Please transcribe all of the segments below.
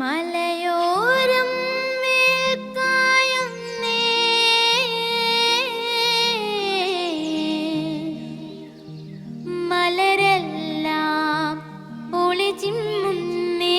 മലയോരം മലരെല്ലാം ഒളിച്ചിമ്മുന്നേ.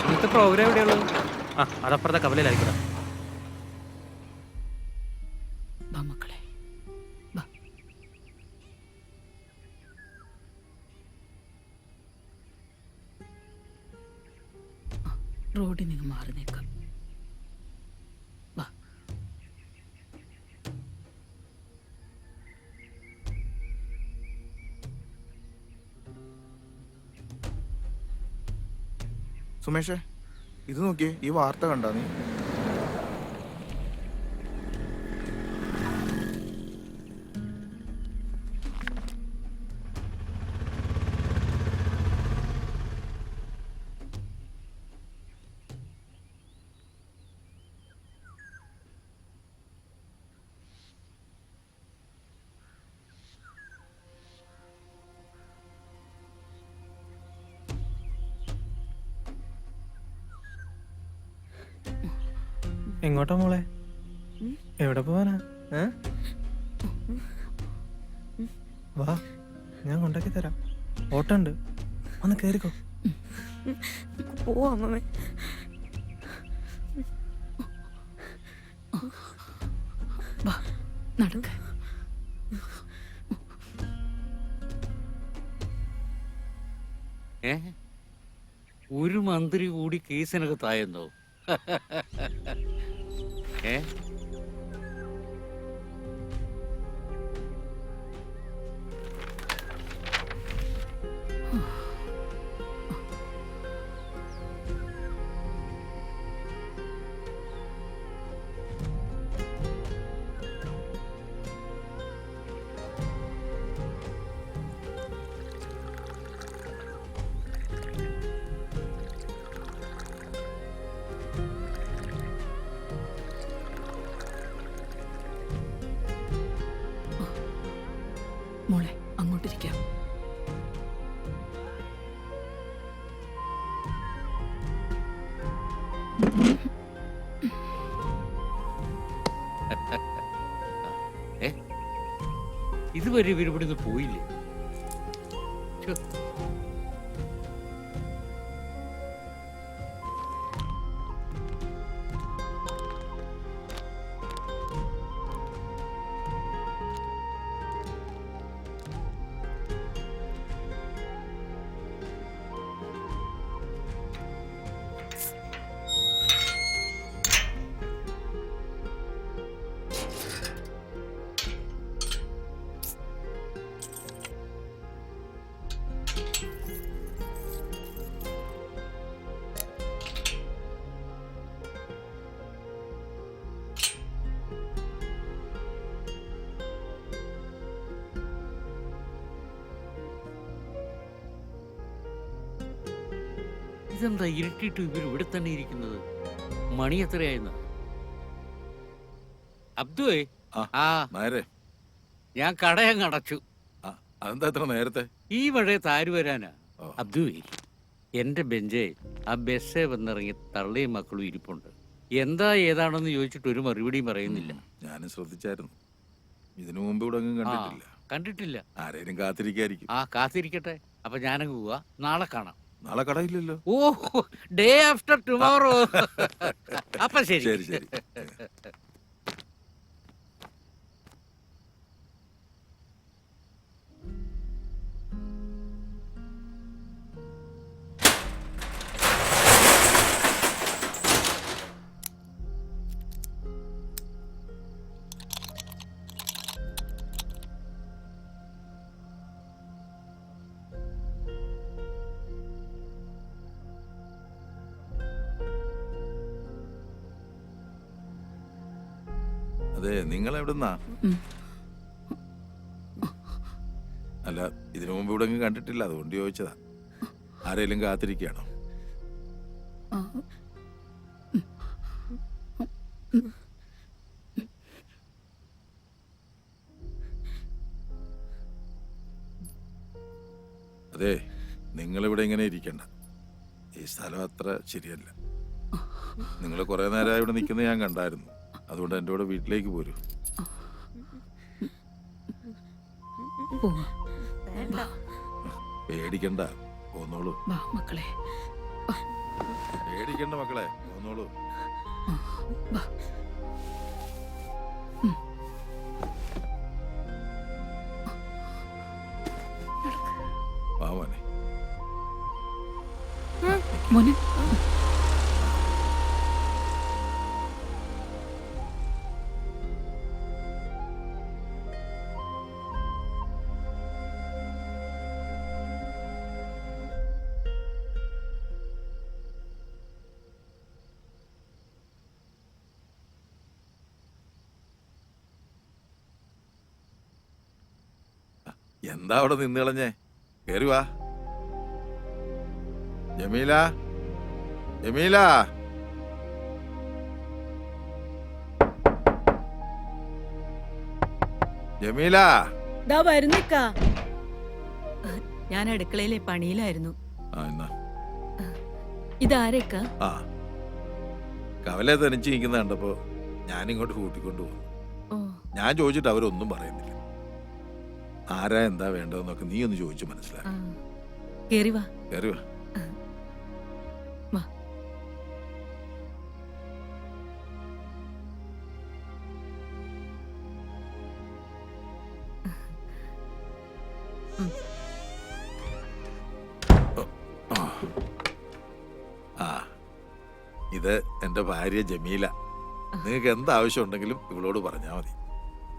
ഇന്നത്തെ പ്രോഗ്രാം എവിടെയുള്ളത്? അതപ്പുറത്തെ കവലയിലായിരിക്കും. മക്കളെ റോഡിൽ നിന്ന് മാറി നിൽക്കാം. സുമേഷേ, ഇത് നോക്കിയേ, ഈ വാർത്ത കണ്ടാ നീ? എങ്ങോട്ടാ മോളെ? എവിടെ പോവാനാ? വാ, ഞാൻ കൊണ്ടാക്കി തരാം. ഓട്ടോ ഉണ്ട്, ഒന്ന് കേറിക്കോ. പോവാ അമ്മമ്മേ. വാ നടക്ക. ഒരു മന്ത്രി കൂടി കേസിനകത്തായെന്നോ? ഏ മോളെ അങ്ങോട്ടിരിക്കാം. ഇതുവരെ ഇവരിവിടുന്ന് പോയില്ലേ? ഛെ. ഇതെന്താ ഇരുട്ടിട്ട് ഇവർ ഇവിടെ തന്നെ ഇരിക്കുന്നത്? മണി എത്രയായിരുന്നു? അബ്ദുവേ, ആ നേരെ ഞാൻ കടയങ്ങ് അടച്ചു. അതെന്താ എത്ര നേരത്തെ? ഈ മഴയത്ത് ആര് വരാനാ? ഓ. അബ്ദുവേ, എന്റെ ബെഞ്ചേ ആ ബസ്സേ വന്നിറങ്ങി തള്ളയും മക്കളും ഇരിപ്പുണ്ട്. എന്താ ഏതാണെന്ന് ചോദിച്ചിട്ട് ഒരു മറുപടിയും പറയുന്നില്ല. ഞാനും ശ്രദ്ധിച്ചായിരുന്നു. ഇതിനു മുമ്പ് ഇവിടെ ഒന്നും കണ്ടിട്ടില്ല. കണ്ടിട്ടില്ല. ആരേലും കാത്തിരിക്കായിരിക്കും. ആ കാത്തിരിക്കട്ടെ. അപ്പൊ ഞാനങ്ങ് പോവാ. നാളെ കാണാം. നാളെ കടയില്ലല്ലോ. ഓ, ഡേ ആഫ്റ്റർ ടുമോറോ. അപ്പൊ ശരി. ശരി ശരി. അതെ, നിങ്ങൾ എവിടുന്നാ? അല്ല, ഇതിനു മുമ്പ് ഇവിടെ ഒന്നും കണ്ടിട്ടില്ല, അതുകൊണ്ട് ചോദിച്ചതാ. ആരേലും കാത്തിരിക്കുകയാണോ? അതെ, നിങ്ങളിവിടെ ഇങ്ങനെ ഇരിക്കണ്ട. ഈ സ്ഥലം അത്ര ശരിയല്ല. നിങ്ങൾ കുറെ നേരമായി ഇവിടെ നിൽക്കുന്നത് ഞാൻ കണ്ടായിരുന്നു. അതുകൊണ്ട് എൻ്റെ കൂടെ വീട്ടിലേക്ക് പോരൂ. പേടിക്കണ്ട, പോന്നോളൂ. വാ മക്കളെ. പേടിക്കണ്ട മക്കളെ, പോന്നോളൂ. വാ. വാ മോനെ. മോനെ എന്താ അവിടെ നിന്ന് കളഞ്ഞേ? കേറി വാ. ജമീല, ജമീല. ജമീല. ദാ വരുന്നിക്കാ. ഞാൻ അടുക്കളയിലെ പണിയിലായിരുന്നു. എന്നാ ഇതാരേക്കാ? ആ, കവലെ തനിച്ച് നിൽക്കുന്ന കണ്ടപ്പോ ഞാനിങ്ങോട്ട് കൂട്ടിക്കൊണ്ടു പോകും. ഓ, ഞാൻ ചോദിച്ചിട്ട് അവരൊന്നും പറയുന്നില്ല. ആരാ എന്താ വേണ്ടതെന്നൊക്കെ നീ ഒന്ന് ചോദിച്ചു മനസ്സിലാക്കി. കേറി വാ. കയറി വാ. വാ. ആ, ഇത് എൻ്റെ ഭാര്യ ജമീല. നിങ്ങൾക്ക് എന്താവശ്യം ഉണ്ടെങ്കിലും ഇവളോട് പറഞ്ഞാൽ മതി.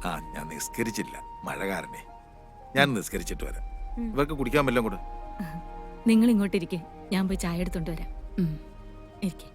ആ, ഞാൻ നിസ്കരിച്ചില്ല, മഴ കാരണേ. ഞാൻ നിസ്കരിച്ചിട്ട് വരാം. ഇവർക്ക് കുടിക്കാൻ വല്ലതും കൂടെ. നിങ്ങൾ ഇങ്ങോട്ടിരിക്കെ, ഞാൻ പോയി ചായ എടുത്തോണ്ട് വരാം. ഉം. ഇരിക്കെ.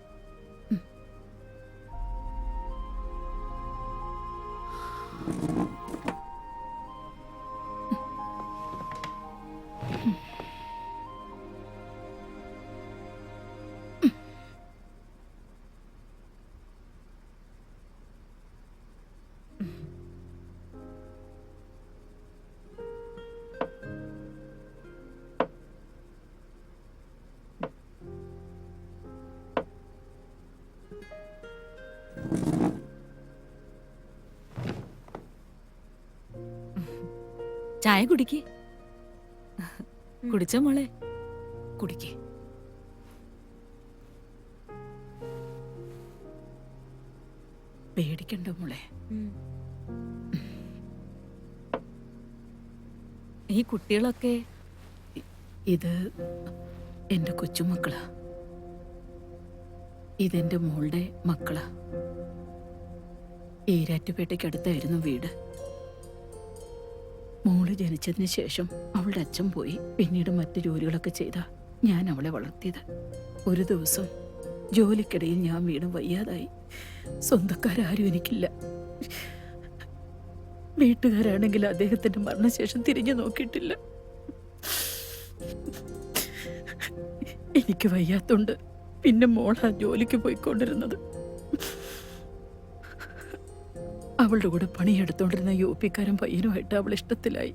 ചായ കുടിക്ക്. കുടിച്ചോ മോളെ? കുടിക്കേ. പേടിക്കണ്ട മോളെ. ഈ കുട്ടികളൊക്കെ ഇത് എൻ്റെ കൊച്ചുമക്കളാ. ഇതെന്റെ മോളുടെ മക്കളാ. ഈരാറ്റുപേട്ടയ്ക്കടുത്തായിരുന്നു വീട്. മോള് ജനിച്ചതിന് ശേഷം അവളുടെ അച്ഛൻ പോയി. പിന്നീട് മറ്റു ജോലികളൊക്കെ ചെയ്താ ഞാൻ അവളെ വളർത്തിയത്. ഒരു ദിവസം ജോലിക്കിടയിൽ ഞാൻ വീണ് വയ്യാതായി. സ്വന്തക്കാരും എനിക്കില്ല. വീട്ടുകാരാണെങ്കിൽ അദ്ദേഹത്തിന്റെ മരണശേഷം തിരിഞ്ഞു നോക്കിയിട്ടില്ല. എനിക്ക് വയ്യാത്തോണ്ട് പിന്നെ മോളാ ജോലിക്ക് പോയിക്കൊണ്ടിരുന്നത്. അവളുടെ കൂടെ പണിയെടുത്തോണ്ടിരുന്ന യുപിക്കാരൻ പയ്യനുമായിട്ട് അവൾ ഇഷ്ടത്തിലായി.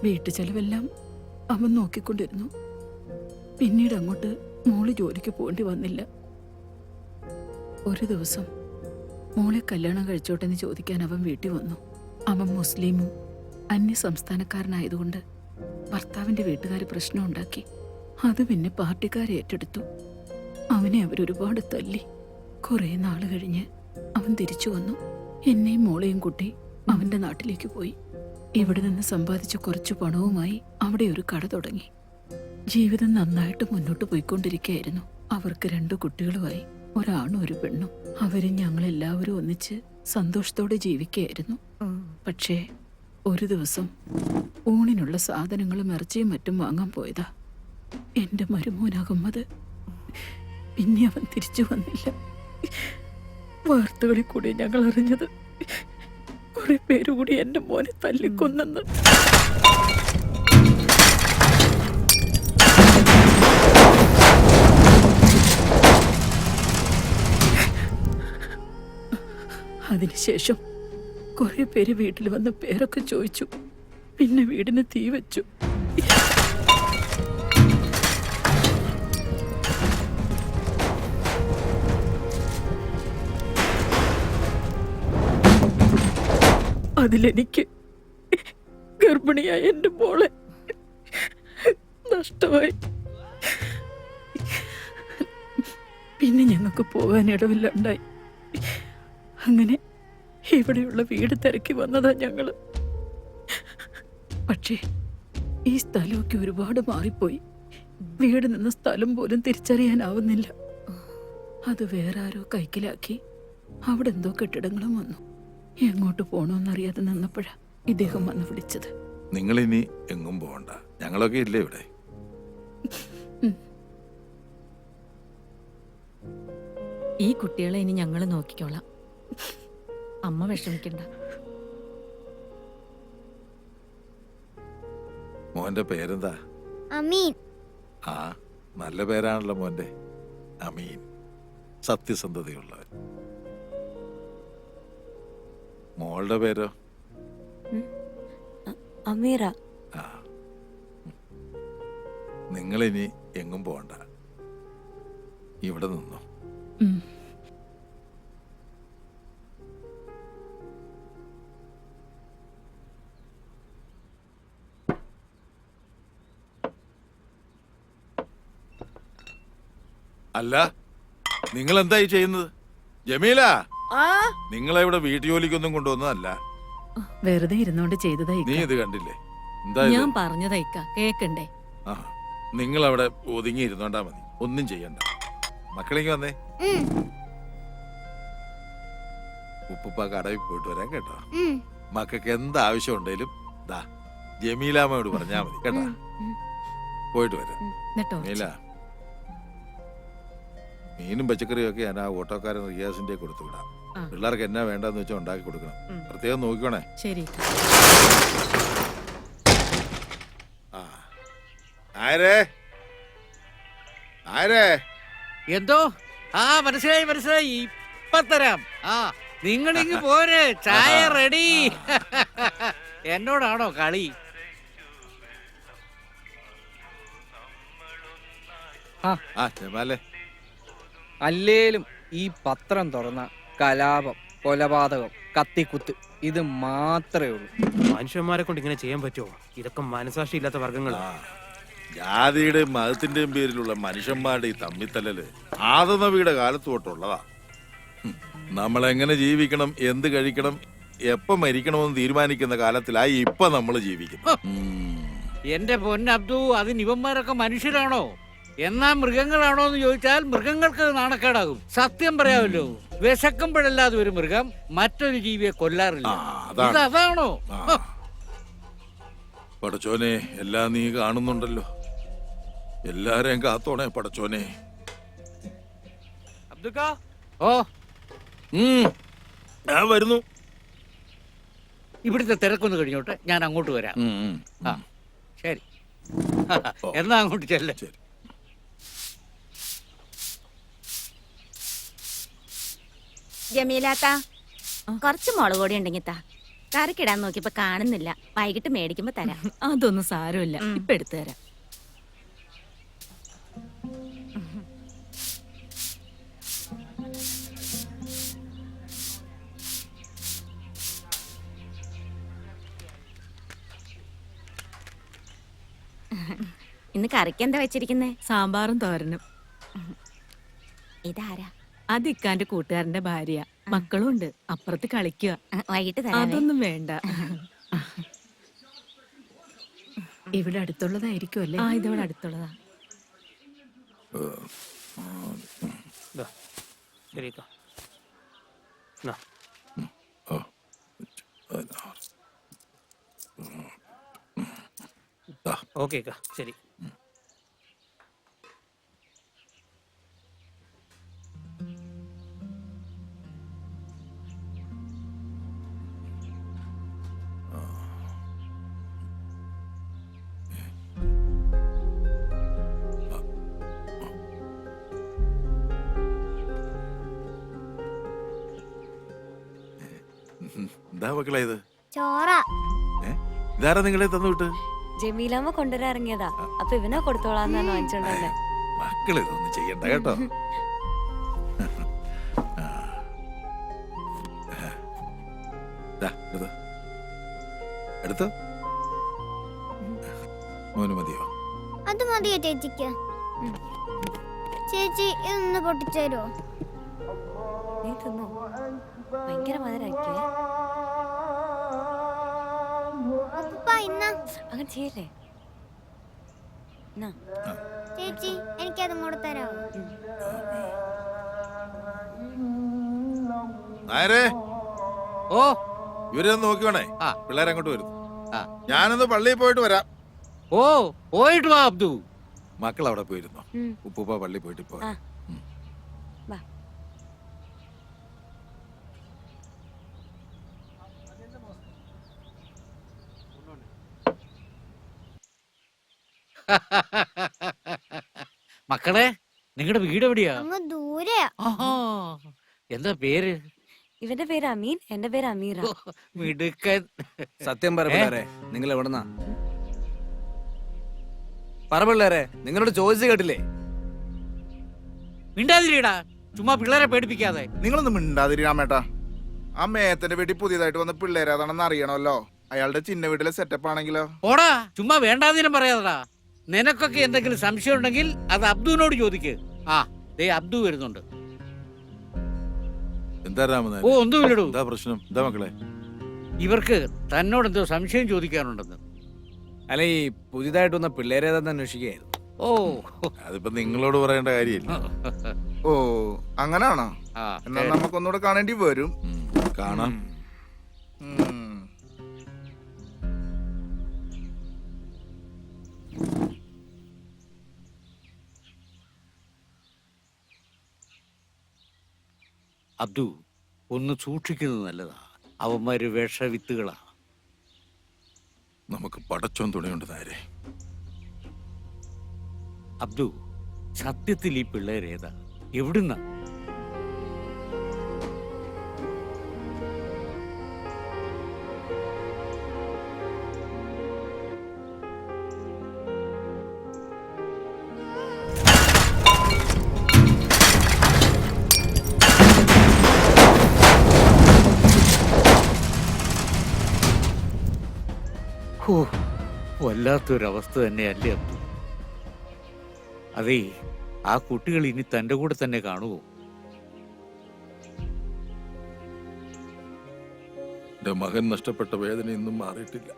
വീട്ടു ചെലവെല്ലാം അവൻ നോക്കിക്കൊണ്ടിരുന്നു. പിന്നീട് അങ്ങോട്ട് മോള് ജോലിക്ക് പോകേണ്ടി വന്നില്ല. ഒരു ദിവസം മോളെ കല്യാണം കഴിച്ചോട്ടെന്ന് ചോദിക്കാൻ അവൻ വീട്ടിൽ വന്നു. അവൻ മുസ്ലിമും അന്യ സംസ്ഥാനക്കാരനായതുകൊണ്ട് ഭർത്താവിന്റെ വീട്ടുകാർ പ്രശ്നം ഉണ്ടാക്കി. അത് പിന്നെ പാർട്ടിക്കാരെ ഏറ്റെടുത്തു. അവനെ അവരൊരുപാട് തല്ലി. കുറെ നാള് കഴിഞ്ഞ് അവൻ തിരിച്ചു വന്നു. എന്നെയും മോളെയും കൂട്ടി അവന്റെ നാട്ടിലേക്ക് പോയി. ഇവിടെ നിന്ന് സമ്പാദിച്ച കുറച്ചു പണവുമായി അവിടെ ഒരു കട തുടങ്ങി. ജീവിതം നന്നായിട്ട് മുന്നോട്ട് പോയിക്കൊണ്ടിരിക്കുകയായിരുന്നു. അവർക്ക് 2 കുട്ടികളുമായി, ഒരാണും ഒരു പെണ്ണും. അവരും ഞങ്ങളെല്ലാവരും ഒന്നിച്ച് സന്തോഷത്തോടെ ജീവിക്കുകയായിരുന്നു. പക്ഷേ ഒരു ദിവസം ഊണിനുള്ള സാധനങ്ങളും ഇറച്ചിയും മറ്റും വാങ്ങാൻ പോയതാ എന്റെ മരുമോൻ അഹമ്മദ്. പിന്നെ അവൻ തിരിച്ചു വന്നില്ല. വാർത്തകളിൽ കൂടി ഞങ്ങൾ അറിഞ്ഞത് കുറെ പേരുകൂടി എന്റെ മോനെ തല്ലിക്കൊന്നെന്ന്. അതിനുശേഷം കുറെ പേര് വീട്ടിൽ വന്ന് പേരൊക്കെ ചോദിച്ചു. പിന്നെ വീടിന് തീ വെച്ചു. അതിലെനിക്ക് ഗർഭിണിയായ എന്റെ മോളെ നഷ്ടമായി. പിന്നെ ഞങ്ങൾക്ക് പോകാൻ ഇടവില്ലാണ്ടായി. അങ്ങനെ ഇവിടെയുള്ള വീട് തിരക്കി വന്നതാ ഞങ്ങള്. പക്ഷേ ഈ സ്ഥലമൊക്കെ ഒരുപാട് മാറിപ്പോയി. വീട് നിന്ന സ്ഥലം പോലും തിരിച്ചറിയാനാവുന്നില്ല. അത് വേറെ ആരോ കൈക്കലാക്കി. അവിടെ എന്തോ കെട്ടിടങ്ങളും വന്നു. എങ്ങോട്ട് പോണോന്നറിയാതെ നിന്നപ്പോഴാ ഇദ്ദേഹം വന്ന് വിളിച്ചത്. നിങ്ങളിനി എങ്ങും പോകണ്ട, ഞങ്ങളൊക്കെ ഇല്ലേ ഇവിടെ. ഈ കുട്ടികളെ ഇനി ഞങ്ങൾ നോക്കിക്കോളാം. അമ്മ വിഷമിക്കണ്ട. മോന്റെ പേരെന്താ? അമീൻ. ആ, നല്ല പേരാണല്ലോ മോന്റെ. അമീൻ, സത്യസന്ധതയുള്ളവൻ. മോളുടെ പേരോ? അമീറ. ആ, നിങ്ങളിനി എങ്ങും പോകണ്ട, ഇവിടെ നിന്നോ. അല്ല നിങ്ങൾ എന്തായി ചെയ്യുന്നത്? ജമീല, നിങ്ങളെ ഇവിടെ വീട്ടുജോലിക്കൊന്നും കൊണ്ടുവന്നതല്ല. വെറുതെ ഇരുന്നോണ്ട് ചെയ്തതാ നീ ഇക്ക. ഇത് കണ്ടില്ലേ? എന്തായാലും ഞാൻ പറഞ്ഞതാ ഇക്ക കേക്കണ്ടേ. ആ, നിങ്ങൾ അവിടെ ഒതുങ്ങി ഇരുന്നോണ്ടാ മതി, ഒന്നും ചെയ്യണ്ട. മക്കളെങ്കിൽ വന്നേ. ഉപ്പുപ്പ കടവിൽ പോയിട്ട് വരാൻ കേട്ടോ. മക്കൾക്ക് എന്താവശ്യം ഉണ്ടെങ്കിലും ദാ ജമീലാമ്മയോട് പറഞ്ഞാ മതി കേട്ടോ. പോയിട്ട് വരാം. എന്നിട്ടോ ജമീല, മീനും പച്ചക്കറിയും ഒക്കെ ഞാൻ ആ ഓട്ടോക്കാരൻ റിയാസിന്റെ കൊടുത്തു വിടാം. ആ. പിള്ളേർക്ക് എന്നാ വേണ്ടെന്ന് വെച്ചാൽ ഉണ്ടാക്കി കൊടുക്കണം. പ്രത്യേകം നോക്കിക്കോണേ. ശരി ഇക്ക. ആ, ആരേ ആരേ എന്തോ ആ മനസ്സിലായി മനസ്സിലായി, ഇപ്പൊ തരാം. ആ നിങ്ങളിങ്ങ് പോര്, ചായ റെഡി. എന്നോടാണോ കളി? ആ ജമാലേ, അല്ലേലും ഈ പത്രം തുറന്ന കലാപം, കൊലപാതകം, കത്തിക്കുത്ത് ഇത് മാത്രമേ ഉള്ളൂ. മനുഷ്യന്മാരെ കൊണ്ട് ഇങ്ങനെ ചെയ്യാൻ പറ്റുമോ? ഇതൊക്കെ മനസാക്ഷി ഇല്ലാത്ത വർഗങ്ങളാ. ആ, ജാതിയുടെയും മതത്തിന്റെയും പേരിലുള്ള മനുഷ്യന്മാരുടെ ഈ തമ്മിത്തല്ലല് ആദനവിയുടെ കാലത്ത് തൊട്ടുള്ളതാ. നമ്മളെങ്ങനെ ജീവിക്കണം, എന്ത് കഴിക്കണം, എപ്പം മരിക്കണമെന്ന് തീരുമാനിക്കുന്ന കാലത്തിലായി ഇപ്പൊ നമ്മൾ ജീവിക്കുന്നു. എന്റെ പൊന്നബ്ദു, അതിന് ഇവന്മാരൊക്കെ മനുഷ്യരാണോ എന്നാ മൃഗങ്ങളാണോ എന്ന് ചോദിച്ചാൽ മൃഗങ്ങൾക്ക് നാണക്കേടാകും. സത്യം പറയാമല്ലോ, വിശക്കുമ്പോഴല്ലാതെ ഒരു മൃഗം മറ്റൊരു ജീവിയെ കൊല്ലാറില്ല. അതാണോ? പടച്ചോനെ, എല്ലാം നീ കാണുന്നുണ്ടല്ലോ. എല്ലാരെയും കാത്തോണേ പടച്ചോനെ. അബ്ദുക്ക, ഓ, ഞാൻ വരുന്നു. ഇവിടുത്തെ തിരക്കൊന്ന് കഴിഞ്ഞോട്ടെ, ഞാൻ അങ്ങോട്ട് വരാം. ആ ശരി. എന്നാ അങ്ങോട്ട് ചെല്ല. ശരി. ജമീലാത്ത കുറച്ച് മുളക് പൊടി ഉണ്ടെങ്കിൽ താ. കറിക്കിടാൻ നോക്കിയപ്പോ കാണുന്നില്ല. വൈകിട്ട് മേടിക്കുമ്പോ തരാം. അതൊന്നും സാരമില്ല, ഇപ്പൊ എടുത്തു തരാം. ഇന്ന് കറിക്ക് എന്താ വെച്ചിരിക്കുന്നേ? സാമ്പാറും തോരനും. ഇതാരാ? അത് ഇക്കാന്റെ കൂട്ടുകാരന്റെ ഭാര്യ. മക്കളും ഉണ്ട്, അപ്പുറത്ത് കളിക്കുക. വൈകിട്ട് തരാം. അതൊന്നും വേണ്ട. ഇവിടെ അടുത്തുള്ളതായിരിക്കും അല്ലേ? ആ ഇതോടെ അടുത്തുള്ളതാ. ദാ, ശരി അക്ക. നാ. ഓക്കെ അക്ക, ശരി. എന്താ മക്കളെ ഇത്? ചോറ. ഇതാരാ നിങ്ങളെ തന്നു വിട്ട്? ജമീലാമ്മ കൊണ്ടുവരാൻ ഇറങ്ങിയതാ. അപ്പൊ ഇവനെ കൊടുത്തോളാന്നാണ് വാങ്ങിച്ചോണ്ടല്ലേ. മക്കളെ ഇതൊന്നും ചെയ്യണ്ട കേട്ടോ. എടുത്തോ, മോന് മതിയോ? അത് മതിയോ ചേച്ചിക്ക്? ചേച്ചി ഇതൊന്ന് പൊട്ടിച്ചേരോ? നീ തിന്നോ? ഭയങ്കര മധുരാക്കിയേ. അങ്ങനെ ചെയ്യല്ലേ. ചേച്ചി എനിക്കതും കൂടെ തരാമോ? നായരേ, ഓ, ഇവരൊന്ന് നോക്കിയോണേ. ആ. പിള്ളേരെ അങ്ങോട്ട് വരുന്നു. ആ. ഞാനൊന്ന് പള്ളിയിൽ പോയിട്ട് വരാം. ഓ, പോയിട്ട് വാ അബ്ദു. മക്കൾ അവിടെ പോയിരുന്നു. ഉപ്പൂപ്പ പള്ളി പോയിട്ട് പോ. ആ. വാ. മക്കളെ, നിങ്ങളുടെ വീട് എവിടെയാ? അങ്ങ് ദൂരെയാ. ആഹാ, എന്താ പേര്? ഇവന്റെ പേര് അമീൻ, എന്റെ പേര് അമീറ. ഓ, മിടുക്കൻ. സത്യം പറ പിള്ളേരെ, നിങ്ങൾ എവിടെന്നാ? പറ പിള്ളേരെ, നിങ്ങളോട് ചോദിച്ചു കേട്ടില്ലേ? മിണ്ടാതിരിടാ, ചുമ്മാ പിള്ളേരെ പേടിപ്പിക്കാതെ. നിങ്ങളൊന്നും മിണ്ടാതിരിക്കാമേട്ടാ. ആ മേത്തന്റെ വീട്ടിൽ പുതിയതായിട്ട് വന്ന പിള്ളേരാതാണെന്ന് അറിയണമല്ലോ. അയാളുടെ ചിന്ന വീട്ടിലെ സെറ്റപ്പ് ആണെങ്കിലോ? ഓടാ, ചുമ്മാ വേണ്ടാതിനും പറയാതടാ. നിനക്കൊക്കെ എന്തെങ്കിലും സംശയം ഉണ്ടെങ്കിൽ അത് അബ്ദുവിനോട് ചോദിക്ക്. ആ, ദേ അബ്ദു വരുന്നുണ്ട്. എന്താ രാമനാഥൻ? ഓ ഒന്നുമില്ലടൂ. എന്താ പ്രശ്നം? എന്താ മക്കളെ? ഇവർക്ക് തന്നോട് എന്തോ സംശയം ചോദിക്കാനുണ്ടെന്ന്. അല്ല ഈ പുതിയതായിട്ട് വന്ന പിള്ളേരേതാന്ന് അന്വേഷിക്കുകയായിരുന്നു. ഓ അതിപ്പോ നിങ്ങളോട് പറയേണ്ട കാര്യമില്ല. ഓ അങ്ങനാണോ? ആ, എന്നാ നമുക്കൊന്നുകൂടെ കാണേണ്ടി വരും. കാണാം. ഉം. അബ്ദു ഒന്ന് സൂക്ഷിക്കുന്നത് നല്ലതാ. അവന്മാര് വിഷവിത്തുകളാ. നമുക്ക് പടച്ചോൻ തുണയുണ്ട് നേരെ. അബ്ദു സത്യത്തിൽ ഈ പിള്ളേരേതാ? എവിടുന്ന? ഓ വല്ലാത്തൊരവസ്ഥ തന്നെയല്ലേ അബ്ദു. അതേ ആ കുട്ടികൾ ഇനി തന്റെ കൂടെ തന്നെ കാണുമോ? എന്റെ മകൻ നഷ്ടപ്പെട്ട വേദന ഇന്നും മാറിയിട്ടില്ല.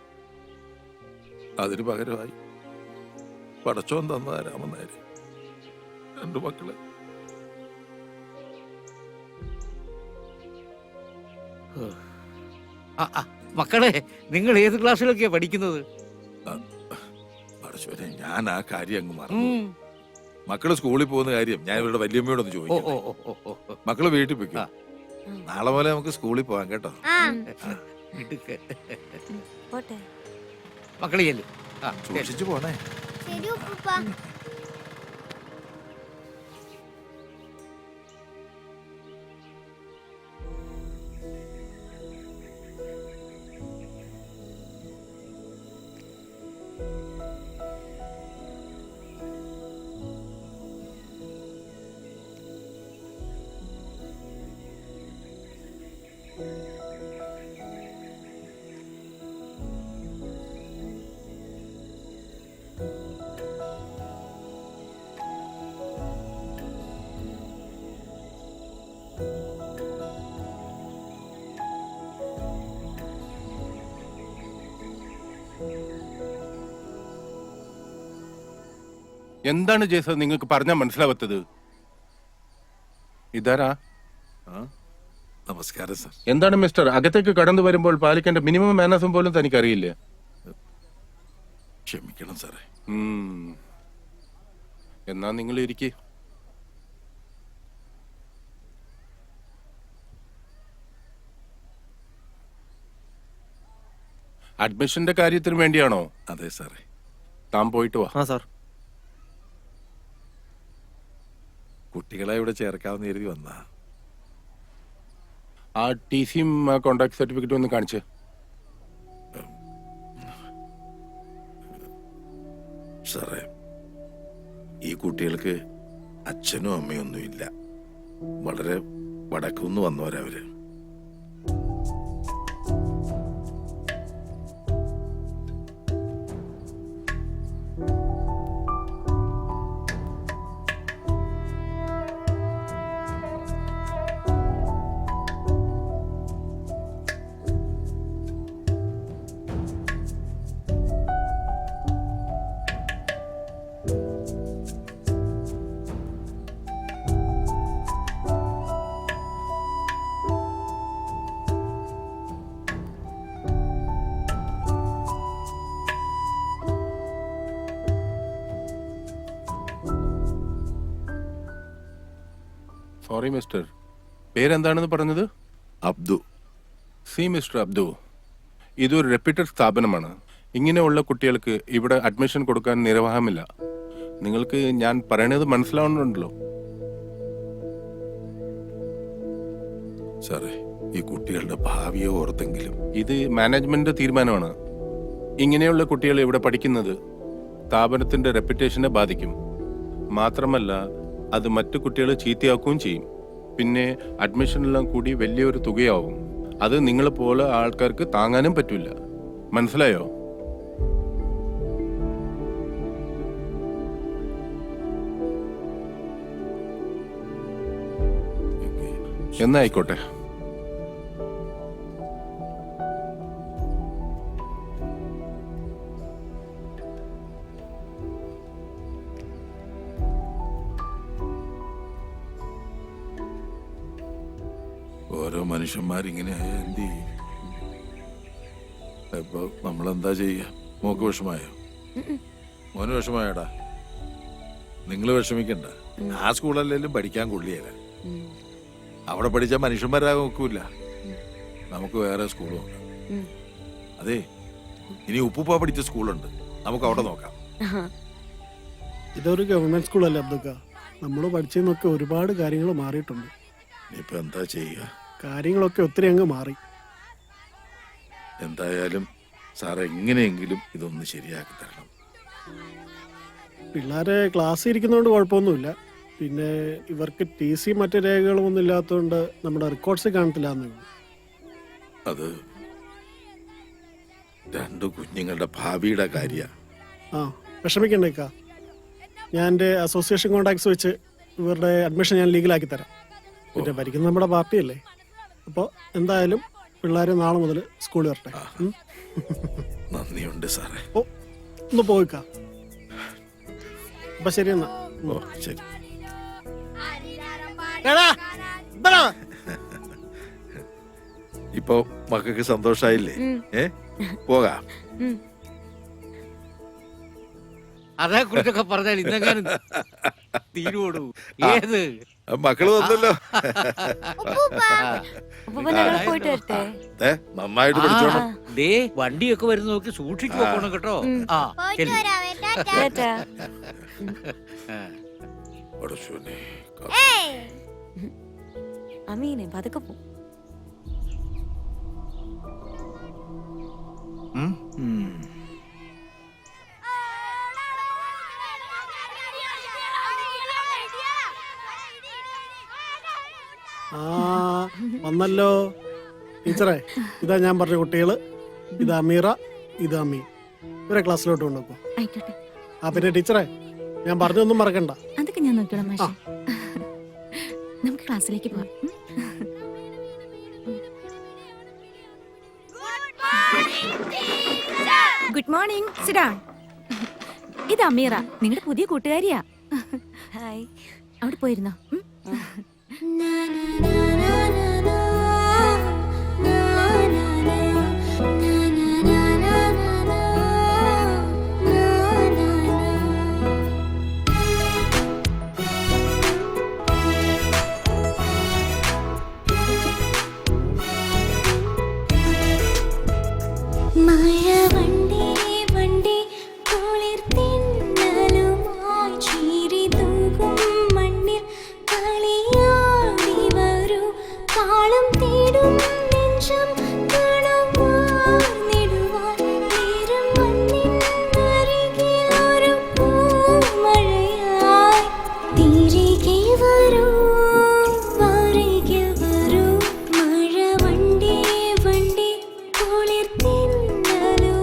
അതിന് പകരമായി പടച്ചോൻ തന്നതാ രാമനായര്. 2 മക്കള്. മക്കളെ, നിങ്ങൾ ഏത് ക്ലാസ്സിലൊക്കെയാ പഠിക്കുന്നത്? പടച്ചോനെ, ഞാൻ ആ കാര്യം അങ്ങ് മറന്നു. മക്കള് സ്കൂളിൽ പോകുന്ന കാര്യം ഞാൻ ഇവരുടെ വല്യമ്മയോടൊന്ന് ചോദിക്കും. മക്കള് വീട്ടിൽ പോയിക്കോ. നാളെ പോലെ നമുക്ക് സ്കൂളിൽ പോവാം കേട്ടോ. ആ പോട്ടെ. മക്കളെ ചെല്ലും. സൂക്ഷിച്ചു പോണേ. ശരി ഉപ്പുപ്പ. എന്താണ് ജേസ നിങ്ങൾക്ക് പറഞ്ഞാൽ മനസ്സിലാവാത്തത്? ഇതാരാ? നമസ്കാരം സർ. എന്താണ് മിസ്റ്റർ, അകത്തേക്ക് കടന്നു വരുമ്പോൾ പാലിക്കേണ്ട മിനിമം മാനേഴ്സും പോലും തനിക്കറിയില്ലേ? ക്ഷമിക്കണം സാറേ. എന്നാ നിങ്ങൾ ഇരിക്കേ. അഡ്മിഷന്റെ കാര്യത്തിന് വേണ്ടിയാണോ? അതെ സാറേ. താൻ പോയിട്ട് വാ. ആ സാർ. കുട്ടികളെ ഇവിടെ ചേർക്കാമെന്ന് കരുതി വന്നാ. ആ TCയും കോൺട്രാക്ട് സർട്ടിഫിക്കറ്റും ഒന്ന് കാണിച്ച്. സാറേ, ഈ കുട്ടികൾക്ക് അച്ഛനും അമ്മയും ഒന്നുമില്ല. വളരെ വടക്കുന്ന് വന്നവരവര്. സോറി മിസ്റ്റർ, പേരെന്താണെന്ന് പറഞ്ഞത്? അബ്ദു. സി മിസ്റ്റർ അബ്ദു, ഇതൊരു റെപ്യൂട്ടഡ് സ്ഥാപനമാണ്. ഇങ്ങനെയുള്ള കുട്ടികൾക്ക് ഇവിടെ അഡ്മിഷൻ കൊടുക്കാൻ നിർവാഹമില്ല. നിങ്ങൾക്ക് ഞാൻ പറയണത് മനസ്സിലാവുന്നുണ്ടല്ലോ? സാറേ, ഈ കുട്ടികളുടെ ഭാവിയെ ഓർത്തെങ്കിലും. ഇത് മാനേജ്മെന്റ് തീരുമാനമാണ്. ഇങ്ങനെയുള്ള കുട്ടികൾ ഇവിടെ പഠിക്കുന്നത് സ്ഥാപനത്തിന്റെ റെപ്യൂട്ടേഷനെ ബാധിക്കും. മാത്രമല്ല, അത് മറ്റു കുട്ടികളെ ചീത്തയാക്കുകയും ചെയ്യും. പിന്നെ അഡ്മിഷനെല്ലാം കൂടി വലിയൊരു തുകയാവും. അത് നിങ്ങളെ പോലെ ആൾക്കാർക്ക് താങ്ങാനും പറ്റില്ല. മനസ്സിലായോ? എന്നാ ആയിക്കോട്ടെ. ഓരോ മനുഷ്യന്മാരിങ്ങനെ എന്ത് ചെയ്യും? ഇപ്പൊ നമ്മളെന്താ ചെയ്യ? മോക്ക് വിഷമായോ? മോന് വിഷമായോടാ? നിങ്ങൾ വിഷമിക്കണ്ട. ആ സ്കൂളല്ലേലും പഠിക്കാൻ കൊള്ളിയല്ല. അവിടെ പഠിച്ച മനുഷ്യന്മാരാകാൻ നോക്കൂല. നമുക്ക് വേറെ സ്കൂൾ നോക്കാം. അതെ, ഇനി ഉപ്പുപ്പ പഠിച്ച സ്കൂളുണ്ട്, നമുക്ക് അവിടെ നോക്കാം. ഇതൊരു ഗവൺമെന്റ് സ്കൂളല്ലേ അബ്ദുക്ക? നമ്മൾ പഠിച്ചതിനൊക്കെ ഒരുപാട് കാര്യങ്ങൾ മാറിയിട്ടുണ്ട്. ഇപ്പൊ എന്താ ചെയ്യുക? കാര്യങ്ങളൊക്കെ ഒത്തിരി അങ്ങ് മാറി. എന്തായാലും സാർ എങ്ങനെയെങ്കിലും ഇതൊന്ന് ശരിയാക്കി തരണം. പിള്ളേരെ ക്ലാസ്സിൽ ഇരിക്കുന്നതുകൊണ്ട് കുഴപ്പമൊന്നുമില്ല. പിന്നെ ഇവർക്ക് TC മറ്റു രേഖകളും ഒന്നും ഇല്ലാത്തതുകൊണ്ട് നമ്മുടെ റെക്കോർഡ്സ് കാണത്തില്ല എന്നേ ഉള്ളൂ. അത് രണ്ടു കുഞ്ഞുങ്ങളുടെ ഭാവിയുടെ കാര്യ. ആ, വിഷമിക്കണ്ടേക്കാ. ഞാൻ എൻ്റെ അസോസിയേഷൻ കോണ്ടാക്ട്സ് വെച്ച് ഇവരുടെ അഡ്മിഷൻ ഞാൻ ലീഗലാക്കി തരാം. പിന്നെ ഭരിക്കുന്ന നമ്മുടെ പാർട്ടിയല്ലേ. അപ്പോൾ എന്തായാലും പിള്ളേരെ നാളെ മുതൽ സ്കൂളിൽ വരട്ടെ. നന്ദിയുണ്ട് സാറേ. ഓ, ഒന്ന് പോയിക്കാം. അപ്പൊ ശരി എന്നാ. ഓ ശരി. ഇപ്പൊ മക്കൾക്ക് സന്തോഷായില്ലേ? പോകാം. അതേക്കുറിച്ചൊക്കെ പറഞ്ഞാൽ ഇന്നെങ്ങാനും തീരുവോടൂ. ഏത് മക്കള് വന്നല്ലോ. പോയിട്ട് വരട്ടെ. നന്നായിട്ട് പഠിച്ചോണം. ദേ വണ്ടിയൊക്കെ വരുന്ന നോക്കി സൂക്ഷിച്ചു പോക്കണം കേട്ടോ. ആ പോയിട്ട് ചെല്ല്. വരാവേ. ടാറ്റാ. പടച്ചോനെ. ഏയ്. അമീനെ പതുക്കെ പോ. ആ, വന്നല്ലോ ടീച്ചറേ. ഇതാ ഞാൻ പറഞ്ഞ കുട്ടികള്. ഇത് അമീറ, ഇത് അമീൻ. ഇവരെ ക്ലാസ്സിലോട്ട് കൊണ്ടുപോ. ആയിക്കോട്ടെ. ആ, പിന്നെ ടീച്ചറേ, ഞാൻ പറഞ്ഞൊന്നും മറക്കണ്ട. അതൊക്കെ ഞാൻ നോക്കിയോളാം മാഷെ. നമുക്ക് ക്ലാസ്സിലേക്ക് പോവാം. Good morning. Sit down. ഇത് അമീറ, നിങ്ങളുടെ പുതിയ കൂട്ടുകാരിയാ. ഹായ്. അവിടെ പോയിരുന്നോ? മഴ വണ്ടി വണ്ടി കുളിർ തിന്നലു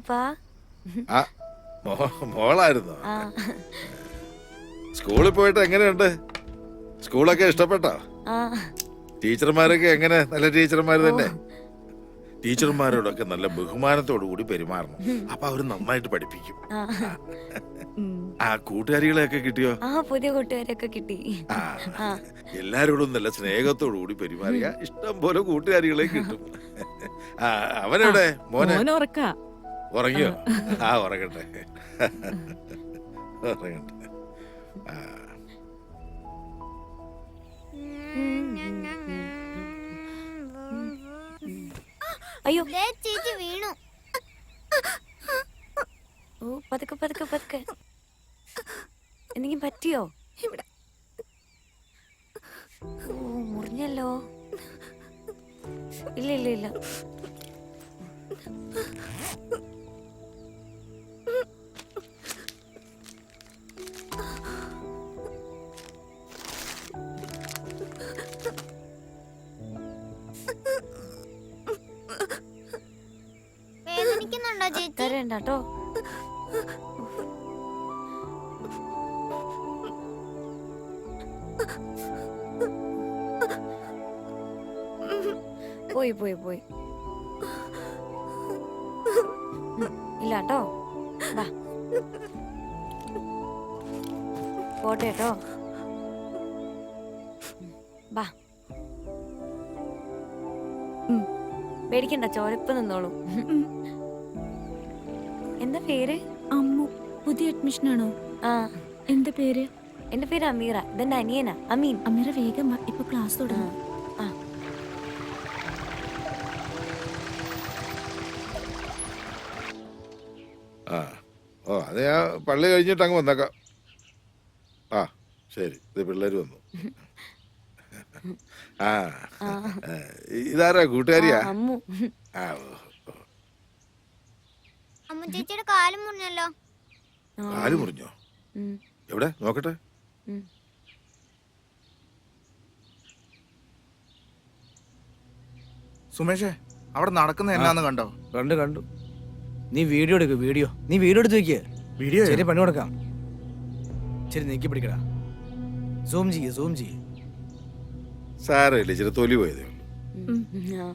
അപ്പൂപ്പാ. ആ മോളായിരുന്നു. സ്കൂളിൽ പോയിട്ട് എങ്ങനെയുണ്ട്? സ്കൂളൊക്കെ ഇഷ്ടപ്പെട്ടോ? ടീച്ചർമാരൊക്കെ എങ്ങനെ? നല്ല ടീച്ചർമാർ തന്നെ. ടീച്ചർമാരോടൊക്കെ നല്ല ബഹുമാനത്തോടു കൂടി പെരുമാറണം. അപ്പൊ അവര് നന്നായിട്ട് പഠിപ്പിക്കും. ആ കൂട്ടുകാരികളെയൊക്കെ കിട്ടിയോ? പുതിയ കൂട്ടുകാരൊക്കെ കിട്ടി. എല്ലാരോടും നല്ല സ്നേഹത്തോടു കൂടി പെരുമാറിയ ഇഷ്ടം പോലെ കൂട്ടുകാരികളെ കിട്ടും. അവനെവിടെ? മോനെ ഉറങ്ങിയോ? ഉറങ്ങട്ടെ ഉറങ്ങട്ടെ. അയ്യോ ചേച്ചി വീണു. ഓ പതുക്കെ പതുക്കെ പതുക്കെ. എന്തെങ്കിലും പറ്റിയോ? ഇവിടെ ഓ മുറിഞ്ഞല്ലോ. ഇല്ല ഇല്ല ഇല്ല. വേദനിക്കുന്നുണ്ടോ ചേച്ചി? തരണ്ടോ. പോയി പോയി പോയി. ഇല്ല കേട്ടോ. പോട്ടെ കേട്ടോ. ബാ പേടിക്കണ്ട, ചോരപ്പ് നിന്നോളൂ. എന്താ പേര്? അമ്മു. പുതിയ അഡ്മിഷൻ ആണോ? എന്താ പേര്? എന്റെ പേര് അമീറ. ഇതെന്റെ അനിയനാ അമീൻ. അമീറ വേഗം വാ, ഇപ്പൊ ക്ലാസ് തുടങ്ങും. അത് ഞാൻ പള്ളി കഴിഞ്ഞിട്ട് അങ്ങ് വന്നേക്കാം. ശരി. ഇത് പിള്ളേര് വന്നു. ഇതാരാ? കൂട്ടുകാരിയാ? ചേച്ചിയുടെ കാല് മുറിഞ്ഞല്ലോ. കാല് മുറിഞ്ഞോ? എവിടെ നോക്കട്ടെ. സുമേഷേ, അവിടെ നടക്കുന്ന എന്നാന്ന് കണ്ടോ? കണ്ടു. നീ വീഡിയോ എടുക്ക്. നീ വീഡിയോ എടുത്ത് വെക്ക്. വീഡിയോ ശരി, പണി കൊടുക്കാം. ശരി, നീക്കി പിടിക്കടാ. സൂം ചെയ്യ്. സാരമില്ല, ഇച്ചിരി തൊലി പോയതേ ഉള്ളൂ.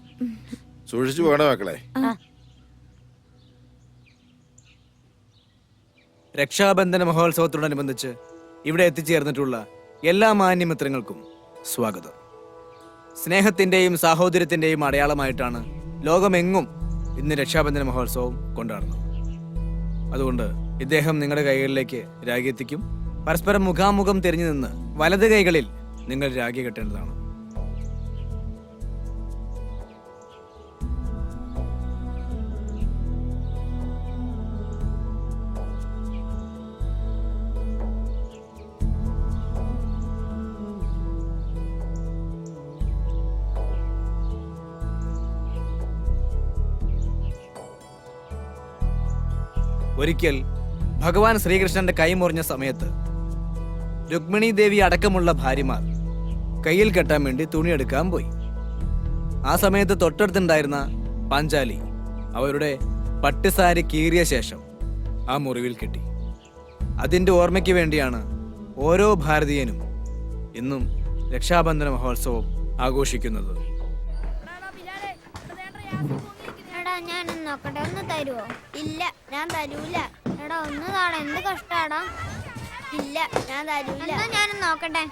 സൂക്ഷിച്ചു പോകണേ മക്കളെ. രക്ഷാബന്ധന മഹോത്സവത്തോടനുബന്ധിച്ച് ഇവിടെ എത്തിച്ചേർന്നിട്ടുള്ള എല്ലാ മാന്യമിത്രങ്ങൾക്കും സ്വാഗതം. സ്നേഹത്തിന്റെയും സാഹോദര്യത്തിന്റെയും അടയാളമായിട്ടാണ് ലോകമെങ്ങും ഇന്ന് രക്ഷാബന്ധന മഹോത്സവം കൊണ്ടാടുന്നത്. അതുകൊണ്ട് ഇദ്ദേഹം നിങ്ങളുടെ കൈകളിലേക്ക് രാഖി എത്തിക്കും. പരസ്പരം മുഖാമുഖം തിരിഞ്ഞു നിന്ന് വലത് കൈകളിൽ നിങ്ങൾ രാഖി കെട്ടേണ്ടതാണ്. ഒരിക്കൽ ഭഗവാൻ ശ്രീകൃഷ്ണന്റെ കൈ മുറിഞ്ഞ സമയത്ത് രുക്മിണി ദേവി അടക്കമുള്ള ഭാര്യമാർ കയ്യിൽ കെട്ടാൻ വേണ്ടി തുണിയെടുക്കാൻ പോയി. ആ സമയത്ത് തൊട്ടടുത്തുണ്ടായിരുന്ന പാഞ്ചാലി അവരുടെ പട്ടുസാരി കീറിയ ശേഷം ആ മുറിവിൽ കെട്ടി. അതിന്റെ ഓർമ്മയ്ക്ക് വേണ്ടിയാണ് ഓരോ ഭാരതീയനും ഇന്നും രക്ഷാബന്ധന മഹോത്സവം ആഘോഷിക്കുന്നത്. ഞാനൊന്ന് നോക്കട്ടെ, ഒന്ന് തരുവോ? ഇല്ല, ഞാൻ തരൂല. എടാ ഒന്ന് താടാ, എന്ത് കഷ്ടാടാ. ഇല്ല, ഞാൻ തരൂല. ഞാനൊന്ന് നോക്കട്ടെ.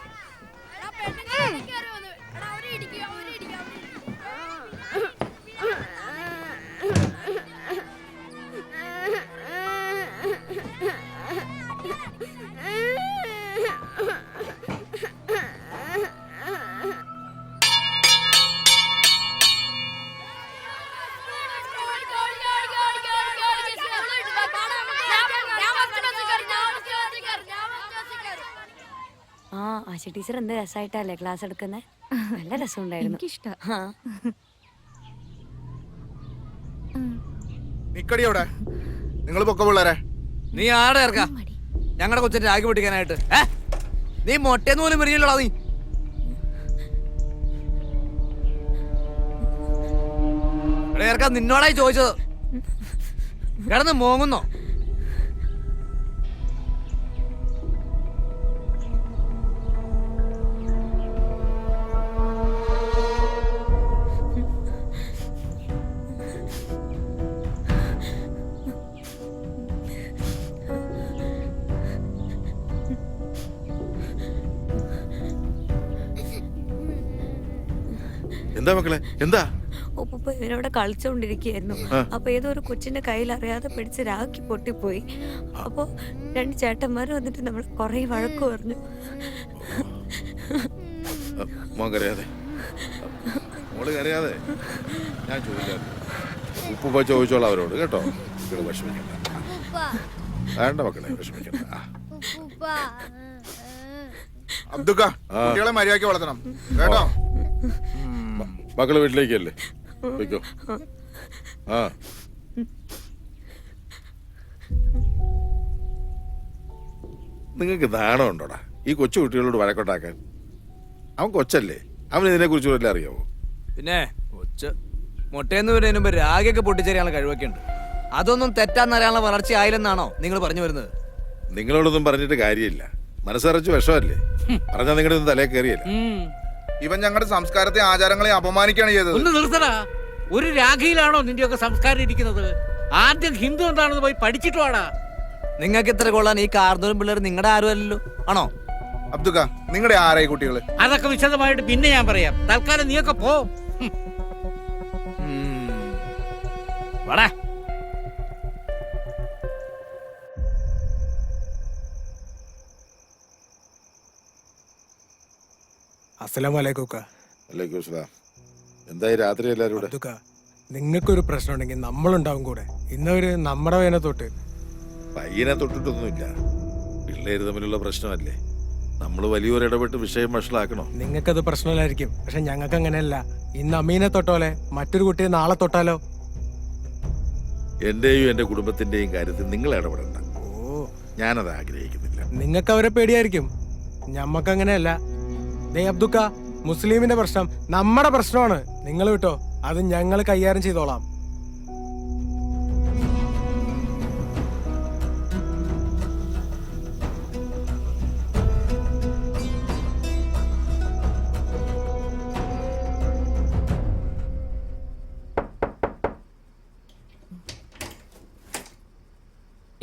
ആശ ടീച്ചർ എന്ത് രസമായിട്ടല്ലേ ക്ലാസ് എടുക്കുന്നത്. നല്ല രസമുണ്ടായിരുന്നു. നിക്കടിയോടെ നിങ്ങൾ പൊക്ക പിള്ളേരെ. നീ ആടെ ഇറക്കാം ഞങ്ങളുടെ കൊച്ചിന്റെ രാഗി പൊട്ടിക്കാനായിട്ട്. നീ മൊട്ടേന്ന് പോലും വരികയല്ലോടാ. നീ ഇറക്കാം, നിന്നോടായി ചോദിച്ചത്. കിടന്ന് മോങ്ങുന്നോ? എന്താ മക്കളെ, എന്താ? ഒപ്പ ഇവരവിടെ കളിച്ചോണ്ടിരിക്കുകയായിരുന്നു. അപ്പൊ ഏതോ ഒരു കൊച്ചിന്റെ കയ്യിൽ അറിയാതെ പിടിച്ച് രാഖി പൊട്ടിപ്പോയി. അപ്പൊ 2 ചേട്ടന്മാര് വന്നിട്ട് നമ്മൾ കൊറേ വഴക്ക് പറഞ്ഞു. മോൻ കരയാതെ, മോള് കരയാതെ. ഞാൻ ചോദിക്കാം, ഉപ്പുപ്പ ചോദിച്ചോളാം അവരോട് കേട്ടോ. മക്കള് വിഷമിക്കണ്ട, വേണ്ട മക്കളെ വിഷമിക്കണ്ട. അബ്ദുക്ക, കുട്ടികളെ മര്യാദയ്ക്ക് വളർത്തണം കേട്ടോ. മക്കള് വീട്ടിലേക്കല്ലേ, വെക്കോ. ആ നിങ്ങൾക്ക് നാണം ഉണ്ടോടാ ഈ കൊച്ചു കുട്ടികളോട് വഴക്കൊണ്ടാക്കാൻ? അവൻ കൊച്ചല്ലേ, അവൻ ഇതിനെ കുറിച്ച് വല്ല അറിയാവോ? പിന്നെ മുട്ടയെന്ന് വരുന്നതിന് മുമ്പ് രാഗിയൊക്കെ പൊട്ടിച്ചേരാനുള്ള കഴിവൊക്കെ ഉണ്ട്. അതൊന്നും തെറ്റാന്നറിയാനുള്ള വളർച്ച ആയില്ലെന്നാണോ നിങ്ങൾ പറഞ്ഞു വരുന്നത്? നിങ്ങളോടൊന്നും പറഞ്ഞിട്ട് കാര്യമില്ല, മനസ്സറിച്ച് വിഷമല്ലേ. പറഞ്ഞാൽ നിങ്ങളുടെ ഒന്നും തലേ കയറിയല്ല. ഇവൻ ഞങ്ങളുടെ സംസ്കാരത്തെ ആചാരങ്ങളെ അപമാനിക്കുകയാണ് ചെയ്തത്. ഒന്ന് നിർത്തടാ. ഒരു രാഖിയിലാണോ നിന്റെയൊക്കെ സംസ്കാരം ഇരിക്കുന്നത്? ആദ്യം ഹിന്ദു എന്താണെന്ന് പോയി പഠിച്ചിട്ട് വാടാ. നിങ്ങൾക്ക് ഇത്ര കൊള്ളാൻ ഈ കാർന്നൂരും പിള്ളേർ നിങ്ങളുടെ ആരും അല്ലല്ലോ, ആണോ? അബ്ദുക്ക, നിങ്ങളുടെ ആരായി കുട്ടികള്? അതൊക്കെ വിശദമായിട്ട് പിന്നെ ഞാൻ പറയാം. തൽക്കാലം നീയൊക്കെ പോ. വാടാ. അസ്സലാമലൈക്കും. എന്തായി രാത്രി എല്ലാരും കൂടെ? നിങ്ങൾക്കൊരു പ്രശ്നം ഉണ്ടെങ്കിൽ നമ്മളുണ്ടാവും കൂടെ. ഇന്നവര് നമ്മുടെ വേന തൊട്ട് പയ്യനെ തൊട്ടിട്ടൊന്നുമില്ല, പിള്ളേര് തമ്മിലുള്ള പ്രശ്നമല്ലേ. നമ്മൾ വലിയൊരു ഇടപെട്ട് വിഷയം വഷളാക്കണോ? നിങ്ങൾക്കത് പ്രശ്നമില്ലായിരിക്കും, പക്ഷെ ഞങ്ങൾക്ക് അങ്ങനെയല്ല. ഇന്ന് അമ്മീനെ തൊട്ടോലെ മറ്റൊരു കുട്ടിയെ നാളെ തൊട്ടാലോ? എന്റെയും എന്റെ കുടുംബത്തിന്റെയും കാര്യത്തിൽ നിങ്ങൾ ഇടപെടണ്ട. ഞാനത് ആഗ്രഹിക്കുന്നില്ല. നിങ്ങൾക്ക് അവരെ പേടിയായിരിക്കും, ഞമ്മക്ക് അങ്ങനെയല്ല. ദേ അബ്ദുക്ക, മുസ്ലിമിന്റെ പ്രശ്നം നമ്മുടെ പ്രശ്നമാണ്. നിങ്ങൾ വിട്ടോ, അത് ഞങ്ങൾ കൈകാര്യം ചെയ്തോളാം.